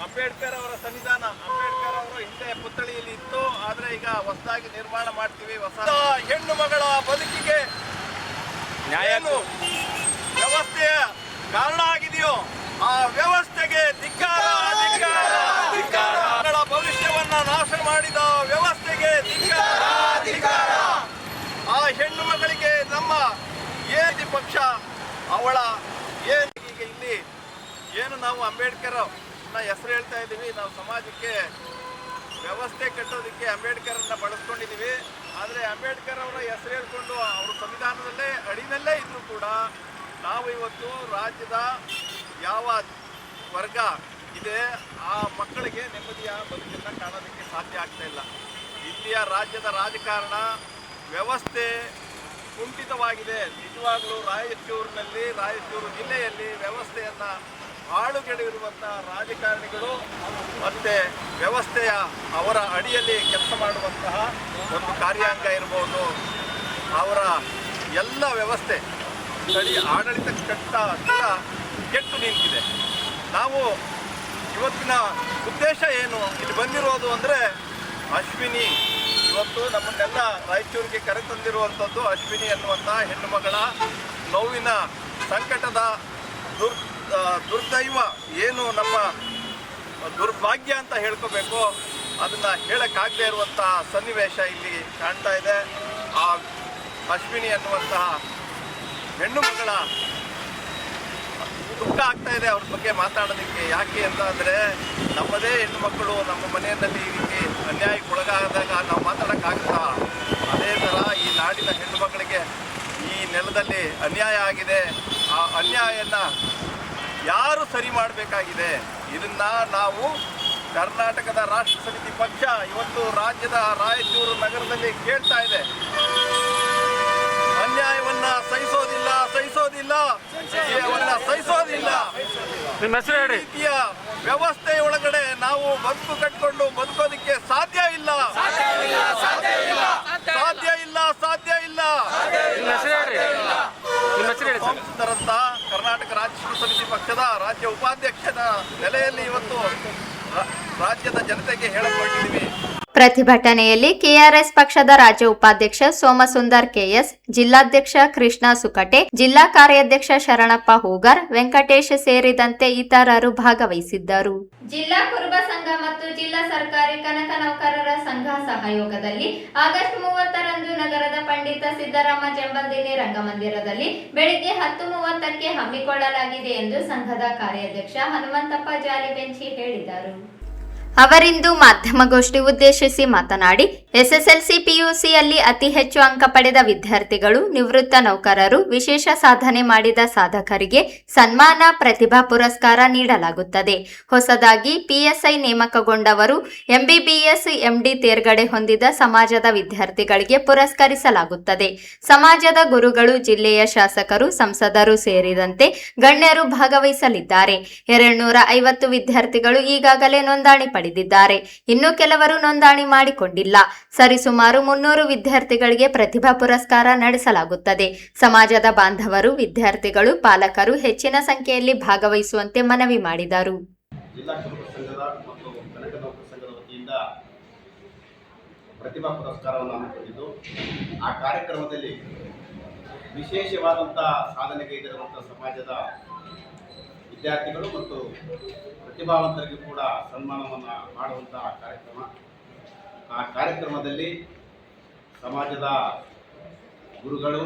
ಅಂಬೇಡ್ಕರ್ ಅವರ ಸನ್ನಿಧಾನ, ಅಂಬೇಡ್ಕರ್ ಅವರು ಹಿಂದೆ ಪುತ್ಥಳಿಯಲ್ಲಿ ಇತ್ತು, ಆದ್ರೆ ಈಗ ಹೊಸದಾಗಿ ನಿರ್ಮಾಣ ಮಾಡ್ತೀವಿ. ಹೊಸ ಹೆಣ್ಣು ಮಗಳ ಬದುಕಿಗೆ ನ್ಯಾಯನು ವ್ಯವಸ್ಥೆಯ ಕಾರಣ ಆಗಿದೆಯೋ ಆ ವ್ಯವಸ್ಥೆಗೆ ಧಿಕ್ಕಾರ, ಧಿಕ್ಕಾರ, ಧಿಕ್ಕಾರ. ಮಗಳ ಭವಿಷ್ಯವನ್ನ ನಾಶ ಮಾಡಿದ ವ್ಯವಸ್ಥೆಗೆ ಧಿಕ್ಕಾರ, ಧಿಕ್ಕಾರ. ಆ ಹೆಣ್ಣು ಮಗಳಿಗೆ ನಮ್ಮ ಏದಿ ಪಕ್ಷ ಅವಳ ಏನು ಈಗ ಇಲ್ಲಿ ಏನು ನಾವು ಅಂಬೇಡ್ಕರ್ ಹೆಸರು ಹೇಳ್ತಾ ಇದ್ದೀವಿ, ನಾವು ಸಮಾಜಕ್ಕೆ ವ್ಯವಸ್ಥೆ ಕಟ್ಟೋದಕ್ಕೆ ಅಂಬೇಡ್ಕರನ್ನ ಬಳಸ್ಕೊಂಡಿದ್ದೀವಿ. ಆದರೆ ಅಂಬೇಡ್ಕರ್ ಅವರ ಹೆಸರು ಹೇಳ್ಕೊಂಡು ಅವರು ಸಂವಿಧಾನದಲ್ಲೇ ಅಡಿನಲ್ಲೇ ಇದ್ರೂ ಕೂಡ ನಾವು ಇವತ್ತು ರಾಜ್ಯದ ಯಾವ ವರ್ಗ ಇದೆ ಆ ಮಕ್ಕಳಿಗೆ ನೆಮ್ಮದಿಯ ಬದುಕನ್ನು ಕಾಣೋದಕ್ಕೆ ಸಾಧ್ಯ ಆಗ್ತಾ ಇಲ್ಲ. ಇಲ್ಲಿಯ ರಾಜ್ಯದ ರಾಜಕಾರಣ ವ್ಯವಸ್ಥೆ ಕುಂಠಿತವಾಗಿದೆ. ನಿಜವಾಗಲೂ ರಾಯಚೂರು ಜಿಲ್ಲೆಯಲ್ಲಿ ವ್ಯವಸ್ಥೆಯನ್ನು ಹಾಳುಗೆಡವಿರುವಂಥ ರಾಜಕಾರಣಿಗಳು ಮತ್ತು ವ್ಯವಸ್ಥೆಯ ಅವರ ಅಡಿಯಲ್ಲಿ ಕೆಲಸ ಮಾಡುವಂತಹ ಒಂದು ಕಾರ್ಯಾಂಗ ಇರ್ಬೋದು, ಅವರ ಎಲ್ಲ ವ್ಯವಸ್ಥೆ ಸ್ಥಳೀಯ ಆಡಳಿತ ಕೆಟ್ಟು ನಿಂತಿದೆ. ನಾವು ಇವತ್ತಿನ ಉದ್ದೇಶ ಏನು ಇಲ್ಲಿ ಬಂದಿರೋದು ಅಂದರೆ ಅಶ್ವಿನಿ ಇವತ್ತು ನಮ್ಮನ್ನೆಲ್ಲ ರಾಯಚೂರಿಗೆ ಕರೆತಂದಿರುವಂಥದ್ದು ಅಶ್ವಿನಿ ಅನ್ನುವಂಥ ಹೆಣ್ಣು ಮಗಳ ನೋವಿನ ಸಂಕಟದ ದುರ್ದೈವ ಏನು ನಮ್ಮ ದುರ್ಭಾಗ್ಯ ಅಂತ ಹೇಳ್ಕೋಬೇಕು, ಅದನ್ನು ಹೇಳೋಕ್ಕಾಗದೇ ಇರುವಂತಹ ಸನ್ನಿವೇಶ ಇಲ್ಲಿ ಕಾಣ್ತಾ ಇದೆ. ಆ ಅಶ್ವಿನಿ ಅನ್ನುವಂತಹ ಹೆಣ್ಣು ಮಗಳ ದುಃಖ ಆಗ್ತಾ ಇದೆ ಅವ್ರ ಬಗ್ಗೆ ಮಾತಾಡೋದಕ್ಕೆ. ಯಾಕೆ ಅಂತ ಅಂದರೆ ನಮ್ಮದೇ ಹೆಣ್ಣು ಮಕ್ಕಳು ನಮ್ಮ ಮನೆಯಲ್ಲಿ ಈ ರೀತಿ ಅನ್ಯಾಯಕ್ಕೊಳಗಾದಾಗ ನಾವು ಮಾತಾಡೋಕ್ಕಾಗುತ್ತಾ? ಅದೇ ಥರ ಈ ನಾಡಿನ ಹೆಣ್ಣು ಮಕ್ಕಳಿಗೆ ಈ ನೆಲದಲ್ಲಿ ಅನ್ಯಾಯ ಆಗಿದೆ. ಆ ಅನ್ಯಾಯನ ಯಾರು ಸರಿ ಮಾಡಬೇಕಾಗಿದೆ? ಇದನ್ನ ನಾವು ಕರ್ನಾಟಕದ ರಾಷ್ಟ್ರ ಸಮಿತಿ ಪಕ್ಷ ಇವತ್ತು ರಾಜ್ಯದ ರಾಯಚೂರು ನಗರದಲ್ಲಿ ಕೇಳ್ತಾ ಇದೆ. ಅನ್ಯಾಯವನ್ನ ಸಹಿಸೋದಿಲ್ಲ, ಸಹಿಸೋದಿಲ್ಲ, ಸಹಿಸೋದಿಲ್ಲ. ರೀತಿಯ ವ್ಯವಸ್ಥೆ ಒಳಗಡೆ ನಾವು ಬದುಕು ಕಟ್ಕೊಂಡು ಬದುಕೋದಿಕ್ಕೆ ಸಾಧ್ಯ ಇಲ್ಲ, ಸಾಧ್ಯ ಇಲ್ಲ, ಸಾಧ್ಯ ಇಲ್ಲ. ಸಂಸದರಂತ ಕರ್ನಾಟಕ ರಾಷ್ಟ್ರ ಸಮಿತಿ ಪಕ್ಷದ ರಾಜ್ಯ ಉಪಾಧ್ಯಕ್ಷನ ನೆಲೆಯಲ್ಲಿ ಇವತ್ತು ರಾಜ್ಯದ ಜನತೆಗೆ ಹೇಳಿಕೊಟ್ಟಿದ್ದೀವಿ. ಪ್ರತಿಭಟನೆಯಲ್ಲಿ ಕೆಆರ್ಎಸ್ ಪಕ್ಷದ ರಾಜ್ಯ ಉಪಾಧ್ಯಕ್ಷ ಸೋಮಸುಂದರ್ ಕೆಎಸ್, ಜಿಲ್ಲಾಧ್ಯಕ್ಷ ಕೃಷ್ಣ ಸುಕಟೆ, ಜಿಲ್ಲಾ ಕಾರ್ಯಾಧ್ಯಕ್ಷ ಶರಣಪ್ಪ ಹೂಗಾರ್, ವೆಂಕಟೇಶ್ ಸೇರಿದಂತೆ ಇತರರು ಭಾಗವಹಿಸಿದ್ದರು. ಜಿಲ್ಲಾ ಕುರುಬ ಸಂಘ ಮತ್ತು ಜಿಲ್ಲಾ ಸರ್ಕಾರಿ ಕನಕ ನೌಕರರ ಸಂಘ ಸಹಯೋಗದಲ್ಲಿ ಆಗಸ್ಟ್ 30ರಂದು ನಗರದ ಪಂಡಿತ ಸಿದ್ದರಾಮ ಜಂಬಲ್ದಿನ್ನಿ ರಂಗಮಂದಿರದಲ್ಲಿ ಬೆಳಿಗ್ಗೆ 10:30ಕ್ಕೆ ಹಮ್ಮಿಕೊಳ್ಳಲಾಗಿದೆ ಎಂದು ಸಂಘದ ಕಾರ್ಯಾಧ್ಯಕ್ಷ ಹನುಮಂತಪ್ಪ ಜಾಲಿಬೆಂಚಿ ಹೇಳಿದರು. ಅವರಿಂದು ಮಾಧ್ಯಮಗೋಷ್ಠಿ ಉದ್ದೇಶಿಸಿ ಮಾತನಾಡಿ, ಎಸ್ಎಸ್ಎಲ್ಸಿ ಪಿಯುಸಿಯಲ್ಲಿ ಅತಿ ಹೆಚ್ಚು ಅಂಕ ಪಡೆದ ವಿದ್ಯಾರ್ಥಿಗಳು, ನಿವೃತ್ತ ನೌಕರರು, ವಿಶೇಷ ಸಾಧನೆ ಮಾಡಿದ ಸಾಧಕರಿಗೆ ಸನ್ಮಾನ, ಪ್ರತಿಭಾ ಪುರಸ್ಕಾರ ನೀಡಲಾಗುತ್ತದೆ. ಹೊಸದಾಗಿ ಪಿಎಸ್ಐ ನೇಮಕಗೊಂಡವರು, ಎಂಬಿಬಿಎಸ್, ಎಂಡಿ ತೇರ್ಗಡೆ ಹೊಂದಿದ ಸಮಾಜದ ವಿದ್ಯಾರ್ಥಿಗಳಿಗೆ ಪುರಸ್ಕರಿಸಲಾಗುತ್ತದೆ. ಸಮಾಜದ ಗುರುಗಳು, ಜಿಲ್ಲೆಯ ಶಾಸಕರು, ಸಂಸದರು ಸೇರಿದಂತೆ ಗಣ್ಯರು ಭಾಗವಹಿಸಲಿದ್ದಾರೆ. 250 ವಿದ್ಯಾರ್ಥಿಗಳು ಈಗಾಗಲೇ ನೋಂದಣಿ ಪಡೆದಿದ್ದಾರೆ. ಇನ್ನು ಕೆಲವರು ನೋಂದಣಿ ಮಾಡಿಕೊಂಡಿಲ್ಲ. ಸರಿಸುಮಾರು 300 ವಿದ್ಯಾರ್ಥಿಗಳಿಗೆ ಪ್ರತಿಭಾ ಪುರಸ್ಕಾರ ನಡೆಸಲಾಗುತ್ತದೆ. ಸಮಾಜದ ಬಾಂಧವರು, ವಿದ್ಯಾರ್ಥಿಗಳು, ಪಾಲಕರು ಹೆಚ್ಚಿನ ಸಂಖ್ಯೆಯಲ್ಲಿ ಭಾಗವಹಿಸುವಂತೆ ಮನವಿ ಮಾಡಿದರು. ಜಿಲ್ಲಾ ಕುರುಬ ಸಂಘದ ಮತ್ತು ಕನಕ ನೌಕರ ಸಂಘದ ವತಿಯಿಂದ ಪ್ರತಿಭಾ ಪುರಸ್ಕಾರವನ್ನು ಹಮ್ಮಿಕೊಂಡಿದ್ದು, ಆ ಕಾರ್ಯಕ್ರಮದಲ್ಲಿ ವಿಶೇಷವಾದಂಥ ಸಾಧನೆಗೈದಿರುವಂಥ ಸಮಾಜದ ವಿದ್ಯಾರ್ಥಿಗಳು ಮತ್ತು ಪ್ರತಿಭಾವಂತರಿಗೂ ಕೂಡ ಸನ್ಮಾನವನ್ನು ಮಾಡುವಂತಹ ಕಾರ್ಯಕ್ರಮ. ಆ ಕಾರ್ಯಕ್ರಮದಲ್ಲಿ ಸಮಾಜದ ಗುರುಗಳು,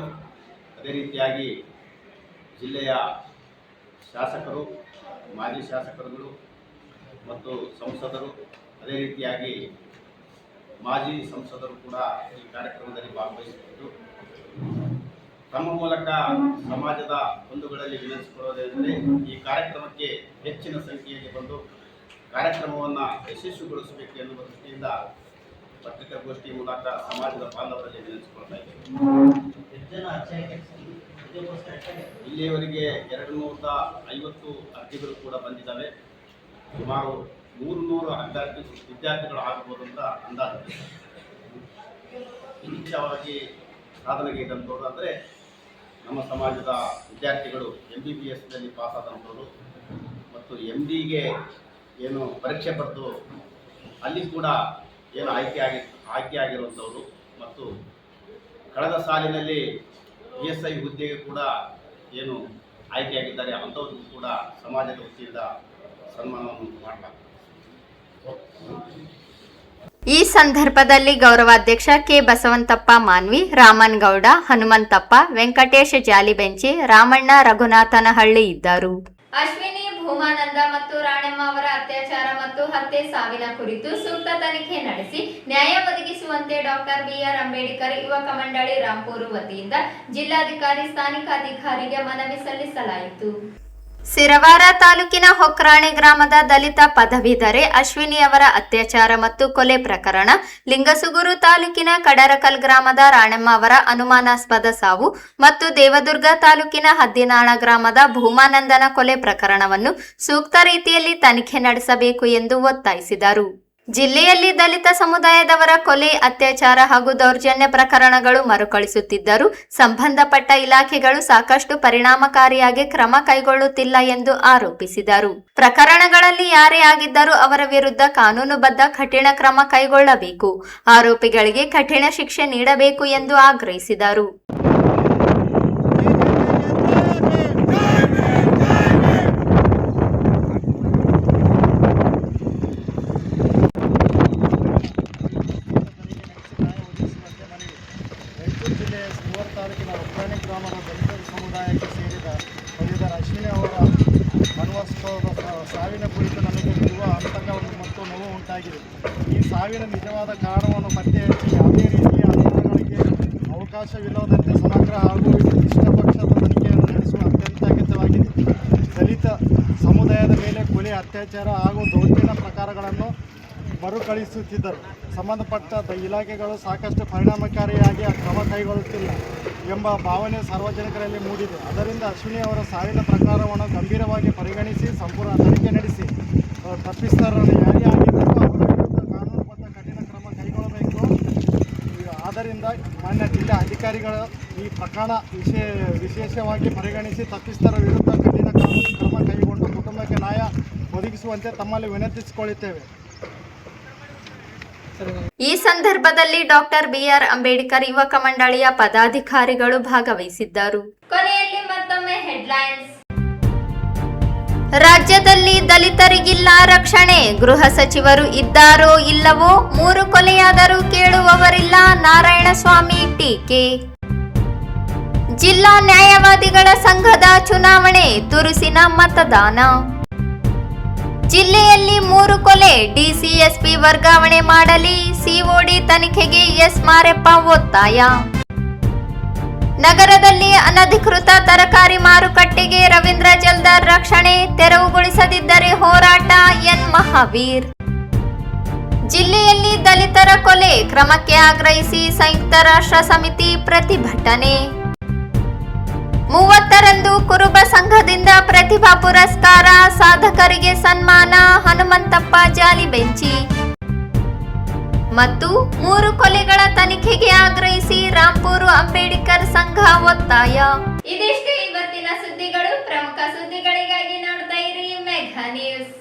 ಅದೇ ರೀತಿಯಾಗಿ ಜಿಲ್ಲೆಯ ಶಾಸಕರು, ಮಾಜಿ ಶಾಸಕರುಗಳು ಮತ್ತು ಸಂಸದರು, ಅದೇ ರೀತಿಯಾಗಿ ಮಾಜಿ ಸಂಸದರು ಕೂಡ ಈ ಕಾರ್ಯಕ್ರಮದಲ್ಲಿ ಭಾಗವಹಿಸಿದ್ದು, ತಮ್ಮ ಮೂಲಕ ಸಮಾಜದ ಬಂಧುಗಳಲ್ಲಿ ವಿನಂತಿಸಿಕೊಳ್ಳುವುದೆಂದರೆ ಈ ಕಾರ್ಯಕ್ರಮಕ್ಕೆ ಹೆಚ್ಚಿನ ಸಂಖ್ಯೆಯಲ್ಲಿ ಬಂದು ಕಾರ್ಯಕ್ರಮವನ್ನು ಯಶಸ್ವಿಗೊಳಿಸಬೇಕು ಎನ್ನುವ ದೃಷ್ಟಿಯಿಂದ ಪತ್ರಿಕಾಗೋಷ್ಠಿ ಮೂಲಕ ಸಮಾಜದ ಬಾಂಧವರಲ್ಲಿ ವಿನಂತಿಸಿಕೊಳ್ತಾ ಇದ್ದೇವೆ. ಇಲ್ಲಿಯವರೆಗೆ 250 ಅರ್ಜಿಗಳು ಕೂಡ ಬಂದಿದ್ದಾವೆ. ಸುಮಾರು 300 ವಿದ್ಯಾರ್ಥಿಗಳು ಆಗಬಹುದು ಅಂತ ಅಂದಾಜಿದೆ. ಮುಖ್ಯವಾಗಿ ಸಾಧನೆಗೈದಂಥವ್ರು ಅಂದರೆ ನಮ್ಮ ಸಮಾಜದ ವಿದ್ಯಾರ್ಥಿಗಳು MBBSನಲ್ಲಿ ಪಾಸಾದಂಥವರು ಮತ್ತು MDಗೆ ಏನು ಪರೀಕ್ಷೆ ಬರೆದು ಅಲ್ಲಿ ಕೂಡ ಏನು ಆಯ್ಕೆಯಾಗಿರುವಂಥವರು ಮತ್ತು ಕಳೆದ ಸಾಲಿನಲ್ಲಿ PSI ಹುದ್ದೆಗೆ ಕೂಡ ಏನು ಆಯ್ಕೆಯಾಗಿದ್ದಾರೆ ಅಂಥವ್ರಿಗೂ ಕೂಡ ಸಮಾಜದ ವತಿಯಿಂದ ಸನ್ಮಾನವನ್ನು ಮಾಡಲಾಗ್ತದೆ. ಈ ಸಂದರ್ಭದಲ್ಲಿ ಗೌರವಾಧ್ಯಕ್ಷ ಕೆ ಬಸವಂತಪ್ಪ ಮಾನ್ವಿ, ರಾಮನ್ ಗೌಡ, ಹನುಮಂತಪ್ಪ, ವೆಂಕಟೇಶ್ ಜಾಲಿಬೆಂಚಿ, ರಾಮಣ್ಣ ರಘುನಾಥನಹಳ್ಳಿ ಇದ್ದರು. ಅಶ್ವಿನಿ, ಭೂಮಾನಂದ ಮತ್ತು ರಾಣಮ್ಮ ಅವರ ಅತ್ಯಾಚಾರ ಮತ್ತು ಹತ್ಯೆ ಸಾವಿನ ಕುರಿತು ಸೂಕ್ತ ತನಿಖೆ ನಡೆಸಿ ನ್ಯಾಯ ಒದಗಿಸುವಂತೆ ಡಾಕ್ಟರ್ BR ಅಂಬೇಡ್ಕರ್ ಯುವಕ ಮಂಡಳಿ ರಾಂಪುರ ವತಿಯಿಂದ ಜಿಲ್ಲಾಧಿಕಾರಿ, ಸ್ಥಾನಿಕ ಅಧಿಕಾರಿಗೆ ಮನವಿ ಸಲ್ಲಿಸಲಾಯಿತು. ಸಿರವಾರ ತಾಲೂಕಿನ ಹೊಕ್ರಾಣೆ ಗ್ರಾಮದ ದಲಿತ ಪದವೀಧರೆ ಅಶ್ವಿನಿ ಅವರ ಅತ್ಯಾಚಾರ ಮತ್ತು ಕೊಲೆ ಪ್ರಕರಣ, ಲಿಂಗಸುಗೂರು ತಾಲೂಕಿನ ಕಡರಕಲ್ ಗ್ರಾಮದ ರಾಣಮ್ಮ ಅವರ ಅನುಮಾನಾಸ್ಪದ ಸಾವು ಮತ್ತು ದೇವದುರ್ಗ ತಾಲೂಕಿನ ಹದ್ದಿನಾಳ ಗ್ರಾಮದ ಭೂಮಾನಂದನ ಕೊಲೆ ಪ್ರಕರಣವನ್ನು ಸೂಕ್ತ ರೀತಿಯಲ್ಲಿ ತನಿಖೆ ನಡೆಸಬೇಕು ಎಂದು ಒತ್ತಾಯಿಸಿದರು. ಜಿಲ್ಲೆಯಲ್ಲಿ ದಲಿತ ಸಮುದಾಯದವರ ಕೊಲೆ, ಅತ್ಯಾಚಾರ ಹಾಗೂ ದೌರ್ಜನ್ಯ ಪ್ರಕರಣಗಳು ಮರುಕಳಿಸುತ್ತಿದ್ದರೂ ಸಂಬಂಧಪಟ್ಟ ಇಲಾಖೆಗಳು ಸಾಕಷ್ಟು ಪರಿಣಾಮಕಾರಿಯಾಗಿ ಕ್ರಮ ಕೈಗೊಳ್ಳುತ್ತಿಲ್ಲ ಎಂದು ಆರೋಪಿಸಿದರು. ಪ್ರಕರಣಗಳಲ್ಲಿ ಯಾರೇ ಆಗಿದ್ದರೂ ಅವರ ವಿರುದ್ಧ ಕಾನೂನುಬದ್ಧ ಕಠಿಣ ಕ್ರಮ ಕೈಗೊಳ್ಳಬೇಕು, ಆರೋಪಿಗಳಿಗೆ ಕಠಿಣ ಶಿಕ್ಷೆ ನೀಡಬೇಕು ಎಂದು ಆಗ್ರಹಿಸಿದರು. ತಾಲೂಕಿನ ಹೊಕ್ರಾಣೆ ಗ್ರಾಮದ ದಲಿತ ಸಮುದಾಯಕ್ಕೆ ಸೇರಿದ ಪದವೀಧರ ಅಶ್ವಿನಿ ಅವರ ಅನುವಾಸ್ತವದ ಸಾವಿನ ಕುರಿತು ನಮಗೆ ಇರುವ ಆತಂಕ ಮತ್ತು ನೋವು ಉಂಟಾಗಿದೆ. ಈ ಸಾವಿನ ನಿಜವಾದ ಕಾರಣವನ್ನು ಪತ್ತೆ ಹಚ್ಚಿ ಯಾವುದೇ ರೀತಿಯ ಅನುಮಾನಗಳಿಗೆ ಅವಕಾಶವಿಲ್ಲದಂತೆ ಸಮಗ್ರ ಹಾಗೂ ಇಷ್ಟಪಕ್ಷದ ತನಿಖೆಯನ್ನು ನಡೆಸುವ ಅತ್ಯಂತ ಅಗತ್ಯವಾಗಿದೆ. ದಲಿತ ಸಮುದಾಯದ ಮೇಲೆ ಕೊಲೆ, ಅತ್ಯಾಚಾರ ಹಾಗೂ ದೌರ್ಜನ್ಯ ಪ್ರಕಾರಗಳನ್ನು ಮರುಕಳಿಸುತ್ತಿದ್ದರು. ಸಂಬಂಧಪಟ್ಟ ಇಲಾಖೆಗಳು ಸಾಕಷ್ಟು ಪರಿಣಾಮಕಾರಿಯಾಗಿ ಕ್ರಮ ಕೈಗೊಳ್ಳುತ್ತಿಲ್ಲ ಎಂಬ ಭಾವನೆ ಸಾರ್ವಜನಿಕರಲ್ಲಿ ಮೂಡಿದೆ. ಅದರಿಂದ ಅಶ್ವಿನಿ ಅವರ ಸಾವಿನ ಪ್ರಕಾರವನ್ನು ಗಂಭೀರವಾಗಿ ಪರಿಗಣಿಸಿ ಸಂಪೂರ್ಣ ತನಿಖೆ ನಡೆಸಿ ತಪ್ಪಿತಸ್ಥರನ್ನು ಯಾರೇ ಆಗಿದ್ದರೂ ಅವರ ವಿರುದ್ಧ ಕಾನೂನುಬದ್ಧ ಕಠಿಣ ಕ್ರಮ ಕೈಗೊಳ್ಳಬೇಕು. ಆದ್ದರಿಂದ ಮಾನ್ಯ ಜಿಲ್ಲಾ ಅಧಿಕಾರಿಗಳ ಈ ಪ್ರಕರಣ ವಿಶೇಷವಾಗಿ ಪರಿಗಣಿಸಿ ತಪ್ಪಿತಸ್ಥರ ವಿರುದ್ಧ ಕಠಿಣ ಕ್ರಮ ಕೈಗೊಂಡು ಕುಟುಂಬಕ್ಕೆ ನ್ಯಾಯ ಒದಗಿಸುವಂತೆ ತಮ್ಮಲ್ಲಿ ವಿನಂತಿಸಿಕೊಳ್ಳುತ್ತೇವೆ. ಈ ಸಂದರ್ಭದಲ್ಲಿ ಡಾಕ್ಟರ್ ಬಿಆರ್ ಅಂಬೇಡ್ಕರ್ ಯುವಕ ಮಂಡಳಿಯ ಪದಾಧಿಕಾರಿಗಳು ಭಾಗವಹಿಸಿದ್ದರು. ಕೊನೆಯಲ್ಲಿ ಮತ್ತೊಮ್ಮೆ ಹೆಡ್ಲೈನ್ಸ್. ರಾಜ್ಯದಲ್ಲಿ ದಲಿತರಿಗಿಲ್ಲ ರಕ್ಷಣೆ, ಗೃಹ ಸಚಿವರು ಇದ್ದಾರೋ ಇಲ್ಲವೋ, 3 ಕೊಲೆಯಾದರೂ ಕೇಳುವವರಿಲ್ಲ, ನಾರಾಯಣಸ್ವಾಮಿ ಟೀಕೆ. ಜಿಲ್ಲಾ ನ್ಯಾಯವಾದಿಗಳ ಸಂಘದ ಚುನಾವಣೆ, ತುರುಸಿನ ಮತದಾನ. ಜಿಲ್ಲೆಯಲ್ಲಿ 3 ಕೊಲೆ, ಡಿಸಿಎಸ್ಪಿ ವರ್ಗಾವಣೆ ಮಾಡಲಿ, ಸಿಒಡಿ ತನಿಖೆಗೆ ಎಸ್ ಮಾರೆಪ್ಪ ಒತ್ತಾಯ. ನಗರದಲ್ಲಿ ಅನಧಿಕೃತ ತರಕಾರಿ ಮಾರುಕಟ್ಟೆಗೆ ರವೀಂದ್ರ ಜಲ್ದಾರ್ ರಕ್ಷಣೆ, ತೆರವುಗೊಳಿಸದಿದ್ದರೆ ಹೋರಾಟ, ಎನ್ ಮಹಾವೀರ್. ಜಿಲ್ಲೆಯಲ್ಲಿ ದಲಿತರ ಕೊಲೆ, ಕ್ರಮಕ್ಕೆ ಆಗ್ರಹಿಸಿ ಸಂಯುಕ್ತ ರಾಷ್ಟ್ರ ಸಮಿತಿ ಪ್ರತಿಭಟನೆ. 30ರಂದು ಕುರುಬ ಸಂಘದಿಂದ ಪ್ರತಿಭಾ ಪುರಸ್ಕಾರ, ಸಾಧಕರಿಗೆ ಸನ್ಮಾನ, ಹನುಮಂತಪ್ಪ ಜಾಲಿಬೆಂಚಿ. ಮತ್ತು 3 ಕೊಲೆಗಳ ತನಿಖೆಗೆ ಆಗ್ರಹಿಸಿ ರಾಂಪುರ ಅಂಬೇಡ್ಕರ್ ಸಂಘ ಒತ್ತಾಯ. ಇದಿಷ್ಟು ಇವತ್ತಿನ ಸುದ್ದಿಗಳು. ಪ್ರಮುಖ ಸುದ್ದಿಗಳಿಗಾಗಿ ನೋಡ್ತಾ ಇರಿ ಮೆಘಾ ನ್ಯೂಸ್.